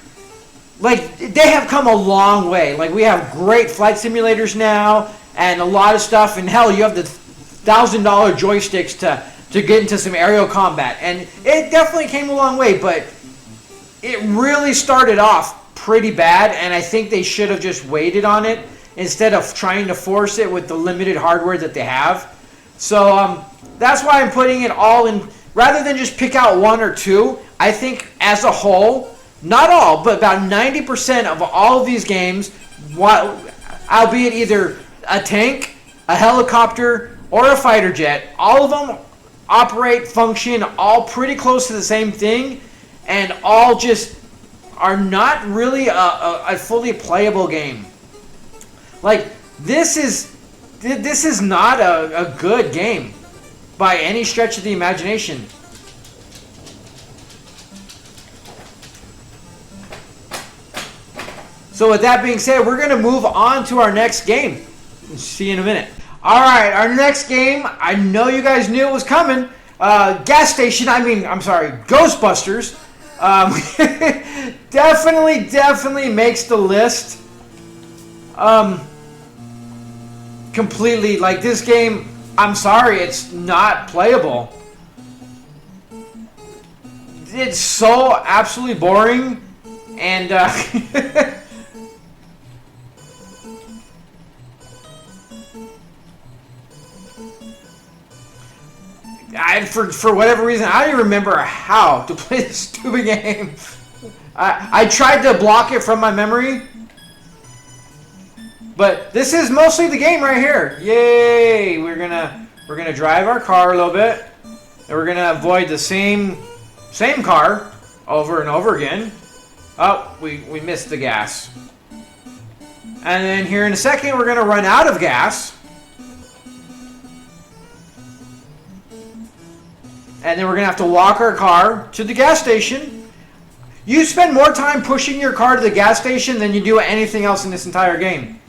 [SPEAKER 1] Like, they have come a long way. Like, we have great flight simulators now and a lot of stuff. And hell, you have the $1,000 joysticks to get into some aerial combat. And it definitely came a long way, but it really started off pretty bad. And I think they should have just waited on it instead of trying to force it with the limited hardware that they have. So that's why I'm putting it all in. Rather than just pick out 1 or 2, I think as a whole, not all, but about 90% of all of these games, albeit either a tank, a helicopter, or a fighter jet, all of them operate, function, all pretty close to the same thing, and all just are not really a fully playable game. Like, this is not a good game by any stretch of the imagination. So with that being said, we're going to move on to our next game. See you in a minute. All right, our next game, I know you guys knew it was coming. Ghostbusters. Definitely makes the list. Completely, like, this game, I'm sorry, it's not playable. It's so absolutely boring, and for whatever reason, I don't even remember how to play this stupid game. I tried to block it from my memory, but this is mostly the game right here. Yay! We're gonna drive our car a little bit, and we're gonna avoid the same car over and over again. Oh, we missed the gas, and then here in a second we're gonna run out of gas. And then we're going to have to walk our car to the gas station. You spend more time pushing your car to the gas station than you do anything else in this entire game.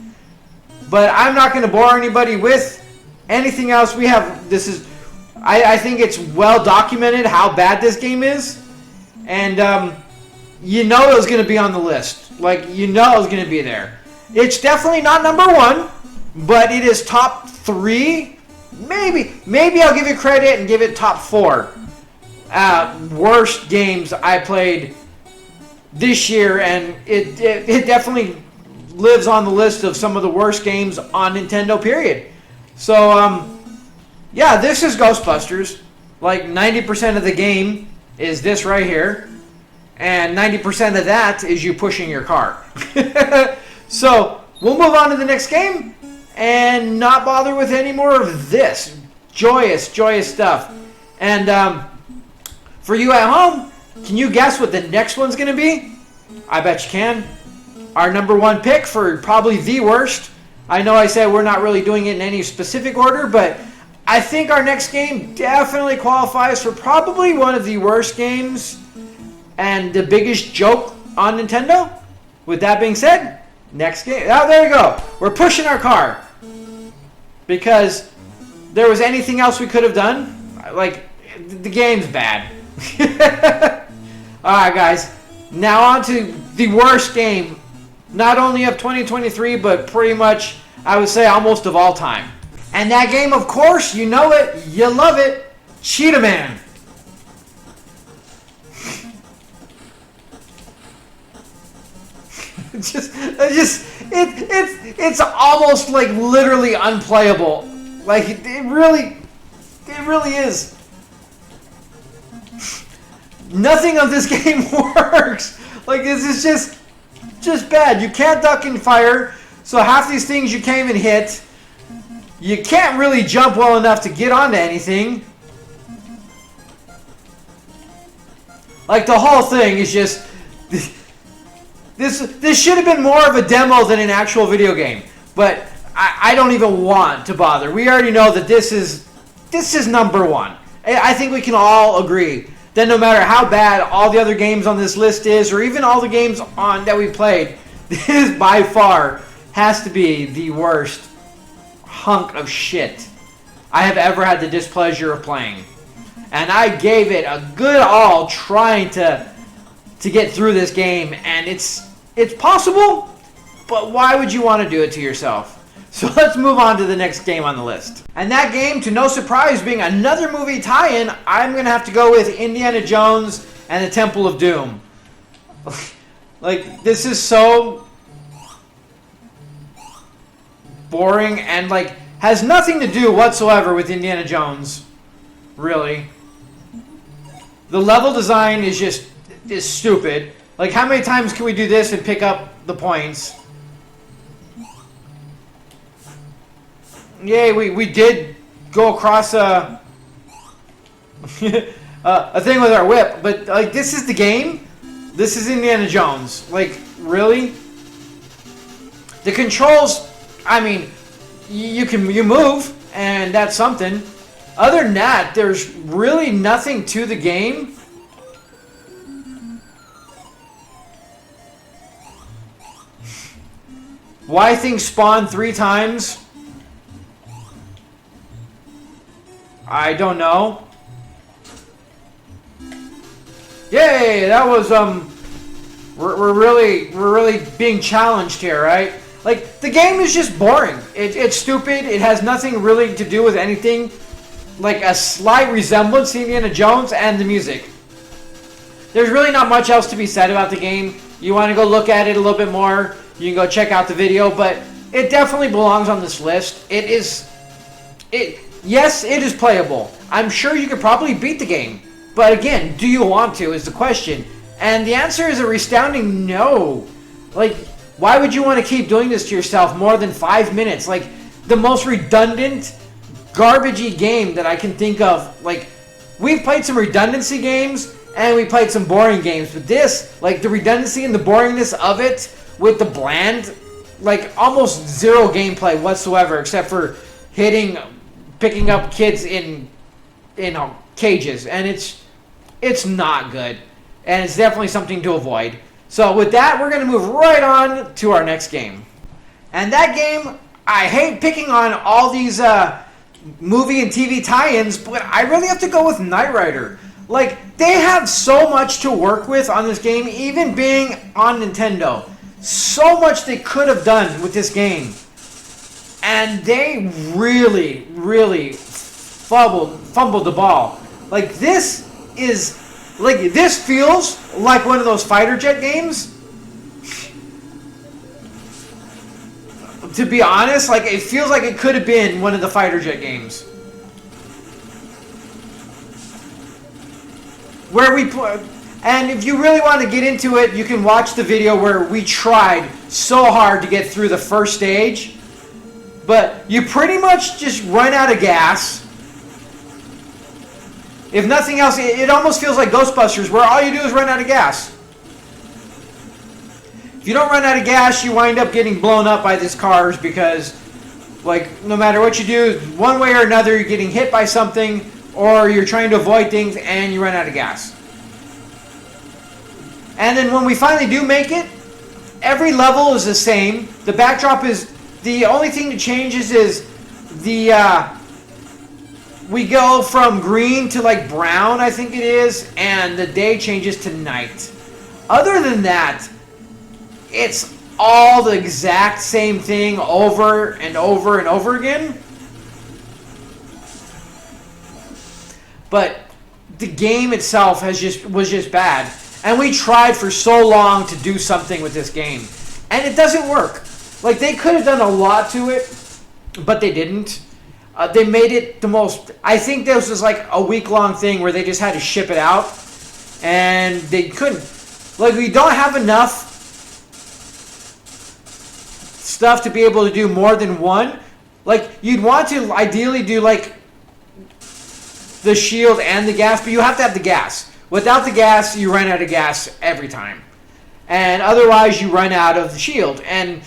[SPEAKER 1] But I'm not going to bore anybody with anything else. I think it's well documented how bad this game is. And you know it was going to be on the list. Like, you know it was going to be there. It's definitely not number 1, but it is top 3. Maybe I'll give it credit and give it top 4 worst games I played this year, and it definitely lives on the list of some of the worst games on Nintendo, period. So yeah, this is Ghostbusters. Like, 90% of the game is this right here, and 90% of that is you pushing your car. So we'll move on to the next game and not bother with any more of this joyous stuff. And for you at home, can you guess what the next one's going to be? I bet you can. Our number 1 pick for probably the worst. I know I said we're not really doing it in any specific order, but I think our next game definitely qualifies for probably one of the worst games and the biggest joke on Nintendo. With that being said, next game. Oh, there you go. We're pushing our car. Because there was anything else we could have done. Like, the game's bad. Alright, guys. Now on to the worst game. Not only of 2023, but pretty much, I would say, almost of all time. And that game, of course, you know it, you love it, Cheetahmen. It's almost like literally unplayable. Like, it really is. Nothing of this game works. Like, this is just bad. You can't duck and fire, so half these things you can't even hit. You can't really jump well enough to get onto anything. Like, the whole thing is just... This should have been more of a demo than an actual video game. But I don't even want to bother. We already know that this is number 1. I think we can all agree that no matter how bad all the other games on this list is, or even all the games on that we played, this by far has to be the worst hunk of shit I have ever had the displeasure of playing. And I gave it a good all trying to get through this game, and it's possible, but why would you want to do it to yourself? So let's move on to the next game on the list. And that game, to no surprise, being another movie tie-in, I'm going to have to go with Indiana Jones and the Temple of Doom. Like, this is so boring and, like, has nothing to do whatsoever with Indiana Jones, really. The level design is stupid. Like, how many times can we do this and pick up the points? Yay, we did go across a thing with our whip, but, like, this is the game? This is Indiana Jones. Like, really? The controls, I mean, you move, and that's something. Other than that, there's really nothing to the game. Why things spawn 3 times? I don't know. Yay! That was we're really being challenged here, right? Like, the game is just boring. It's stupid. It has nothing really to do with anything. Like a slight resemblance to Indiana Jones and the music. There's really not much else to be said about the game. You want to go look at it a little bit more, you can go check out the video, but it definitely belongs on this list. Yes, it is playable. I'm sure you could probably beat the game. But again, do you want to is the question. And the answer is a resounding no. Like, why would you want to keep doing this to yourself more than 5 minutes? Like, the most redundant, garbagey game that I can think of. Like, we've played some redundancy games, and we played some boring games. But this, like, the redundancy and the boringness of it, with the bland, like, almost zero gameplay whatsoever, except for picking up kids in cages. And it's not good. And it's definitely something to avoid. So with that, we're going to move right on to our next game. And that game, I hate picking on all these movie and TV tie-ins, but I really have to go with Knight Rider. Like, they have so much to work with on this game, even being on Nintendo. So much they could have done with this game. And they really, really fumbled the ball. Like, this feels like one of those fighter jet games. To be honest, like, it feels like it could have been one of the fighter jet games. Where we play, and if you really want to get into it, you can watch the video where we tried so hard to get through the first stage. But you pretty much just run out of gas. If nothing else, it almost feels like Ghostbusters, where all you do is run out of gas. If you don't run out of gas, you wind up getting blown up by these cars because, like, no matter what you do, one way or another, you're getting hit by something, or you're trying to avoid things, and you run out of gas. And then when we finally do make it, every level is the same. The backdrop is, the only thing that changes is we go from green to like brown, I think it is, and the day changes to night. Other than that, it's all the exact same thing over and over and over again. But the game itself was just bad. And we tried for so long to do something with this game. And it doesn't work. Like, they could have done a lot to it, but they didn't. They made it the most... I think this was like a week-long thing where they just had to ship it out. And they couldn't. Like, we don't have enough stuff to be able to do more than one. Like, you'd want to ideally do, like, the shield and the gas, but you have to have the gas. Without the gas, you run out of gas every time. And otherwise, you run out of the shield. And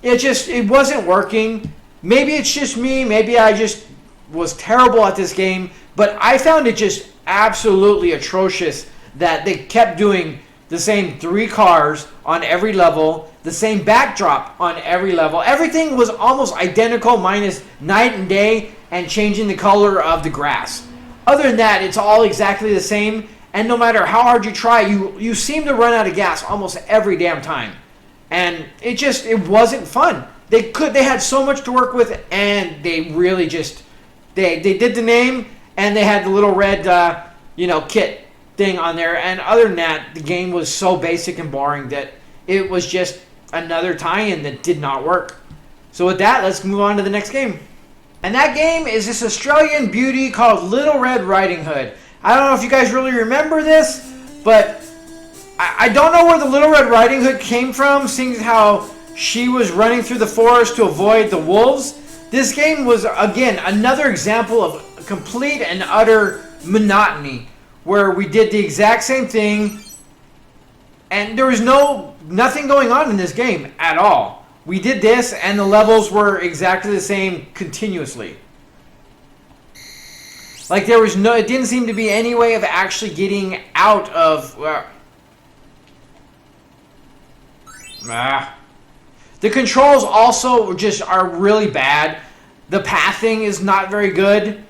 [SPEAKER 1] it wasn't working. Maybe it's just me. Maybe I just was terrible at this game. But I found it just absolutely atrocious that they kept doing the same 3 cars on every level, the same backdrop on every level. Everything was almost identical minus night and day and changing the color of the grass. Other than that, it's all exactly the same, and no matter how hard you try, you seem to run out of gas almost every damn time. And it wasn't fun. They had so much to work with, and they really just they did the name, and they had the little red kit thing on there. And other than that, the game was so basic and boring that it was just another tie-in that did not work. So with that, let's move on to the next game. And that game is this Australian beauty called Little Red Riding Hood. I don't know if you guys really remember this, but I don't know where the Little Red Riding Hood came from, seeing how she was running through the forest to avoid the wolves. This game was, again, another example of complete and utter monotony, where we did the exact same thing And there was nothing going on in this game at all. We did this, and the levels were exactly the same continuously. Like, there was it didn't seem to be any way of actually getting out of... The controls also just are really bad. The pathing is not very good.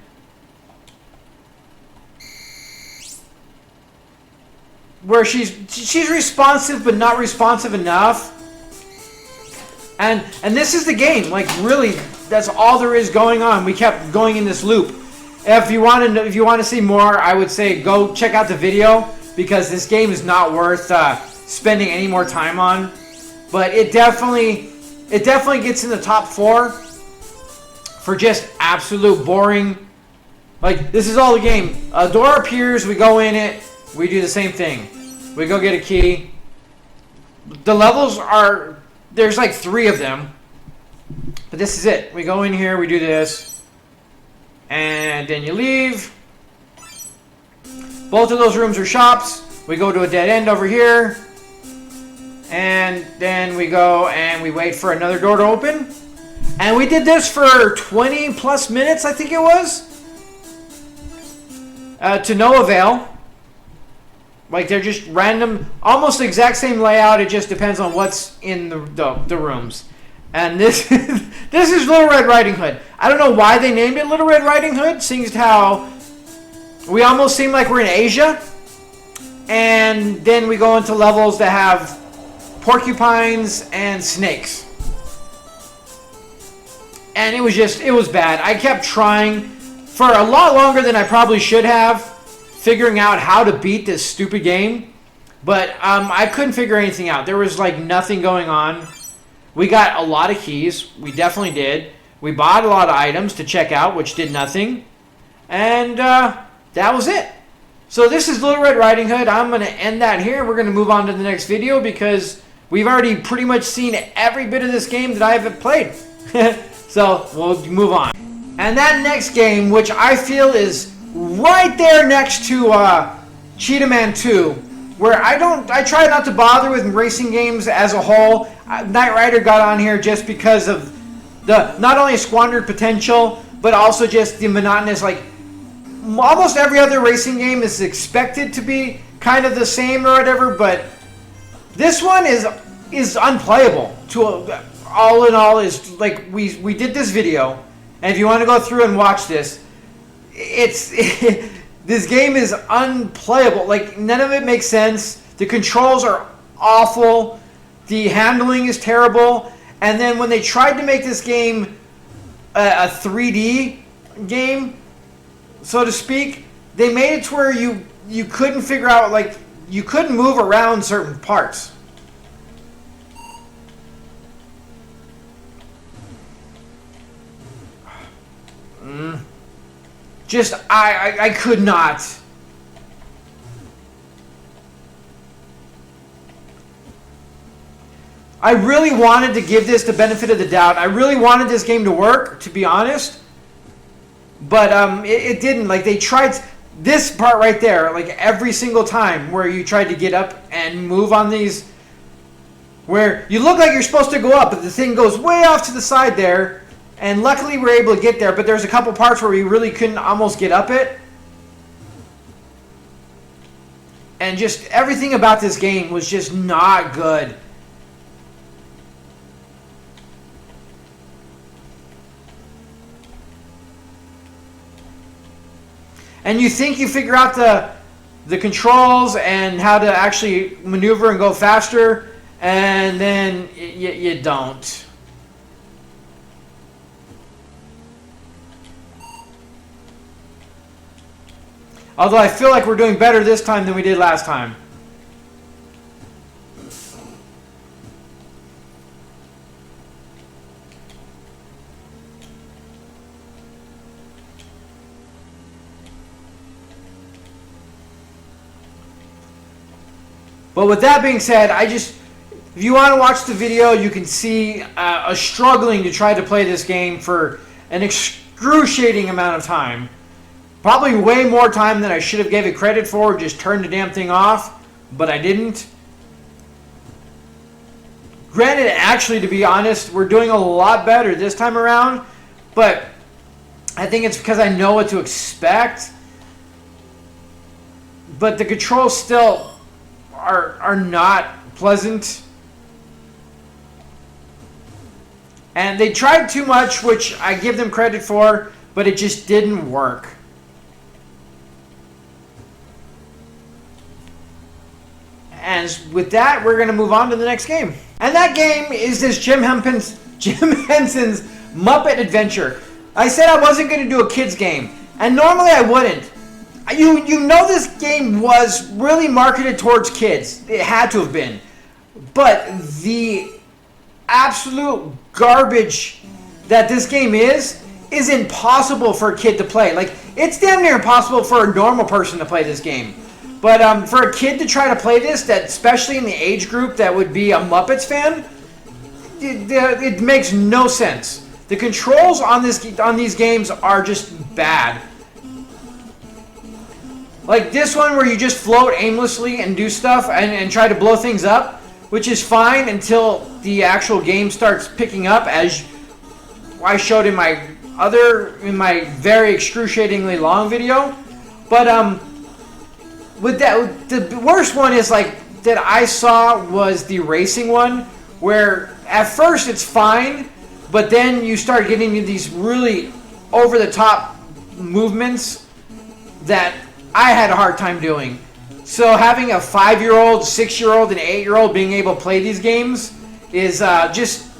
[SPEAKER 1] Where she's responsive, but not responsive enough. And this is the game. Like, really, that's all there is going on. We kept going in this loop. If you want to see more, I would say go check out the video, because this game is not worth spending any more time on. But it definitely gets in the top 4 for just absolute boring. Like, this is all the game. A door appears, we go in it, we do the same thing. We go get a key. The levels are, there's like 3 of them. But this is it. We go in here, we do this. And then you leave. Both of those rooms are shops. We go to a dead end over here. And then we go and we wait for another door to open. And we did this for 20 plus minutes, I think it was. To no avail. Like, they're just random, almost the exact same layout. It just depends on what's in the rooms. And this this is Little Red Riding Hood. I don't know why they named it Little Red Riding Hood, seeing as how we almost seem like we're in Asia. And then we go into levels that have porcupines and snakes. And it was bad. I kept trying for a lot longer than I probably should have, figuring out how to beat this stupid game. But I couldn't figure anything out. There was like nothing going on. We got a lot of keys. We definitely did. We bought a lot of items to check out, which did nothing. And that was it. So this is Little Red Riding Hood. I'm going to end that here. We're going to move on to the next video, because we've already pretty much seen every bit of this game that I have played. So we'll move on. And that next game, which I feel is right there next to Cheetahmen 2, where I try not to bother with racing games as a whole. Knight Rider got on here just because of the not only squandered potential, but also just the monotonous. Like, almost every other racing game is expected to be kind of the same or whatever, but this one is unplayable. All in all, is like we did this video, and if you want to go through and watch this, this game is unplayable. Like, none of it makes sense. The controls are awful. The handling is terrible. And then when they tried to make this game a 3D game, so to speak, they made it to where you couldn't figure out, like, you couldn't move around certain parts. Just, I could not. I really wanted to give this the benefit of the doubt. I really wanted this game to work, to be honest. But it didn't. Like, they tried this part right there, like every single time where you tried to get up and move on these, where you look like you're supposed to go up, but the thing goes way off to the side there. And luckily we're able to get there, but there's a couple parts where we really couldn't almost get up it. And just everything about this game was just not good. And you think you figure out the controls and how to actually maneuver and go faster, and then you don't. Although I feel like we're doing better this time than we did last time. But with that being said, if you want to watch the video, you can see us struggling to try to play this game for an excruciating amount of time. Probably way more time than I should have gave it credit for. Just turned the damn thing off, but I didn't. Granted, actually, to be honest, we're doing a lot better this time around, but I think it's because I know what to expect. But the controls still are not pleasant. And they tried too much, which I give them credit for, but it just didn't work. And with that, we're going to move on to the next game. And that game is this Jim Henson's Muppet Adventure. I said I wasn't going to do a kids game, and normally I wouldn't. You know this game was really marketed towards kids. It had to have been. But the absolute garbage that this game is impossible for a kid to play. Like, it's damn near impossible for a normal person to play this game. But for a kid to try to play this, that especially in the age group that would be a Muppets fan, it makes no sense. The controls on these games are just bad. Like this one where you just float aimlessly and do stuff and try to blow things up, which is fine until the actual game starts picking up, as I showed in my very excruciatingly long video. But with that, the worst one is like that I saw was the racing one, where at first it's fine, but then you start getting these really over the top movements that I had a hard time doing. So having a 5-year-old, 6-year-old, and 8-year-old being able to play these games is just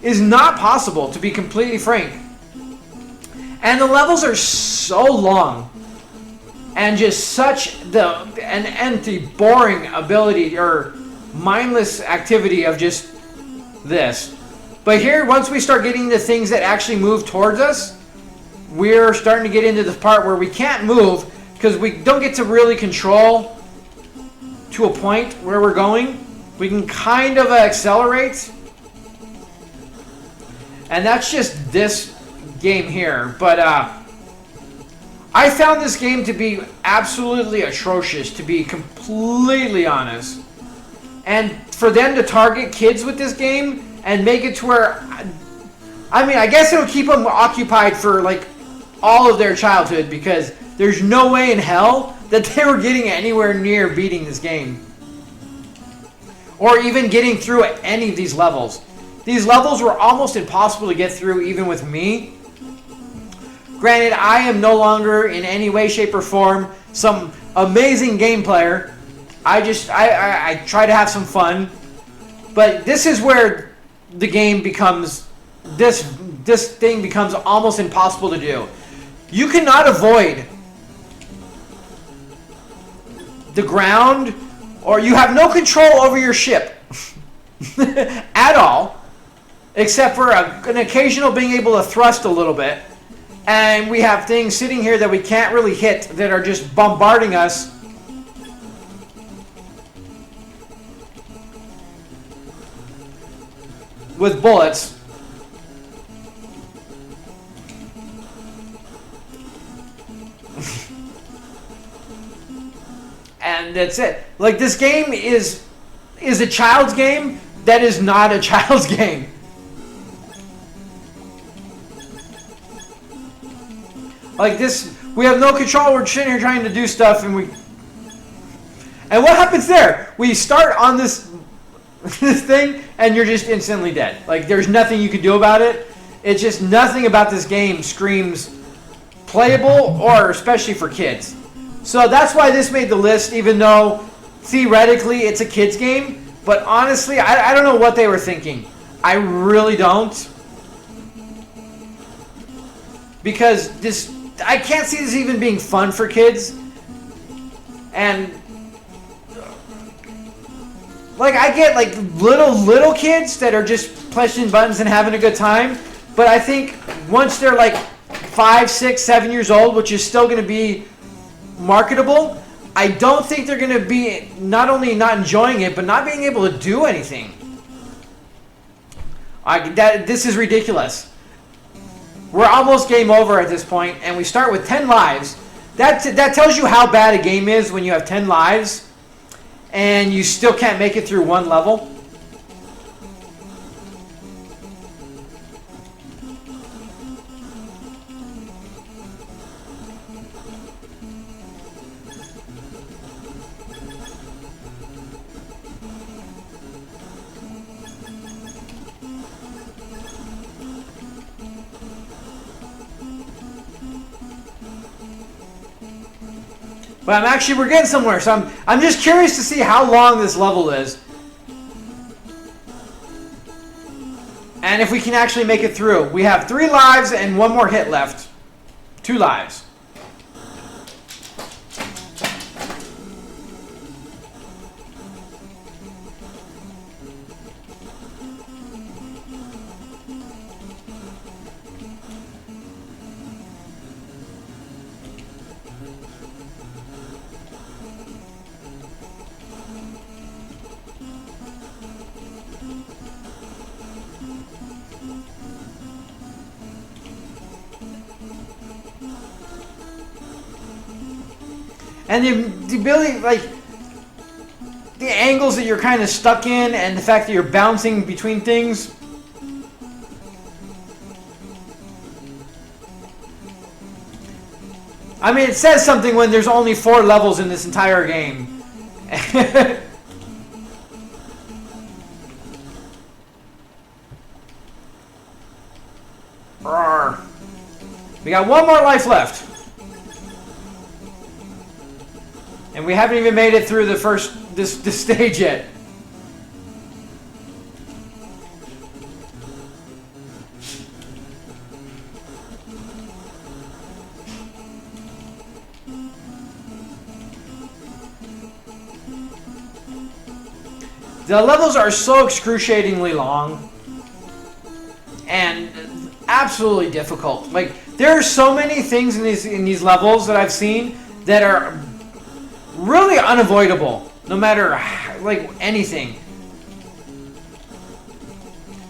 [SPEAKER 1] is not possible, to be completely frank. And the levels are so long, and just such an empty, boring ability or mindless activity of just this. But here, once we start getting the things that actually move towards us, we're starting to get into the part where we can't move because we don't get to really control to a point where we're going. We can kind of accelerate. And that's just this game here. But I found this game to be absolutely atrocious, to be completely honest. And for them to target kids with this game and make it to where, I mean, I guess it'll keep them occupied for like all of their childhood, because there's no way in hell that they were getting anywhere near beating this game. Or even getting through any of these levels. These levels were almost impossible to get through even with me. Granted, I am no longer in any way, shape, or form some amazing game player. I try to have some fun. But this is where the game becomes, this thing becomes almost impossible to do. You cannot avoid the ground, or you have no control over your ship at all, except for an occasional being able to thrust a little bit. And we have things sitting here that we can't really hit that are just bombarding us. With bullets. And that's it. Like, this game is a child's game that is not a child's game. Like this, we have no control. We're sitting here trying to do stuff, and what happens there? We start on this thing, and you're just instantly dead. Like, there's nothing you can do about it. It's just nothing about this game screams playable, or especially for kids. So that's why this made the list, even though theoretically it's a kids game. But honestly, I don't know what they were thinking. I really don't. Because I can't see this even being fun for kids. And like, I get like little kids that are just pressing buttons and having a good time. But I think once they're like 5, 6, 7 years old, which is still going to be marketable, I don't think they're going to be not only not enjoying it, but not being able to do anything. This is ridiculous. We're almost game over at this point, and we start with 10 lives. That tells you how bad a game is when you have 10 lives, and you still can't make it through one level. But we're getting somewhere. So I'm just curious to see how long this level is. And if we can actually make it through. We have 3 lives and 1 more hit left. 2 lives. And the ability, like, the angles that you're kind of stuck in and the fact that you're bouncing between things. I mean, it says something when there's only 4 levels in this entire game. We got 1 more life left. And we haven't even made it through this stage yet. The levels are so excruciatingly long and absolutely difficult. Like, there are so many things in these levels that I've seen that are really unavoidable, no matter like anything,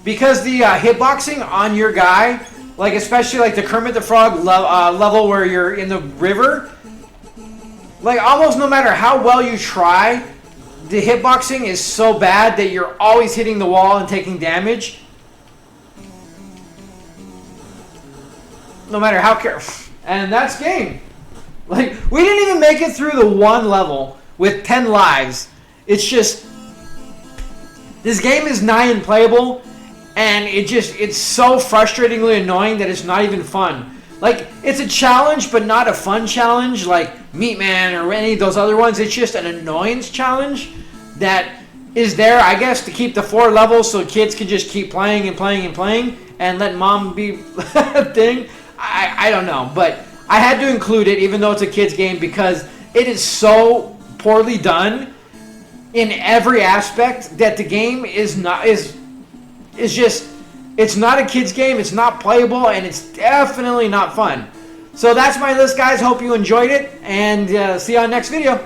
[SPEAKER 1] because the hitboxing on your guy, like especially like the Kermit the Frog level where you're in the river, like almost no matter how well you try, the hitboxing is so bad that you're always hitting the wall and taking damage, no matter how careful. And that's game. Like, we didn't even make it through the 1 level with 10 lives. It's just, this game is nigh unplayable, and it's so frustratingly annoying that it's not even fun. Like, it's a challenge, but not a fun challenge like Meat Man or any of those other ones. It's just an annoyance challenge that is there, I guess, to keep the 4 levels so kids can just keep playing and playing and playing and let mom be a thing. I don't know, but I had to include it, even though it's a kid's game, because it is so poorly done in every aspect that the game is not it's not a kid's game. It's not playable, and it's definitely not fun. So that's my list, guys. Hope you enjoyed it, and see you on next video.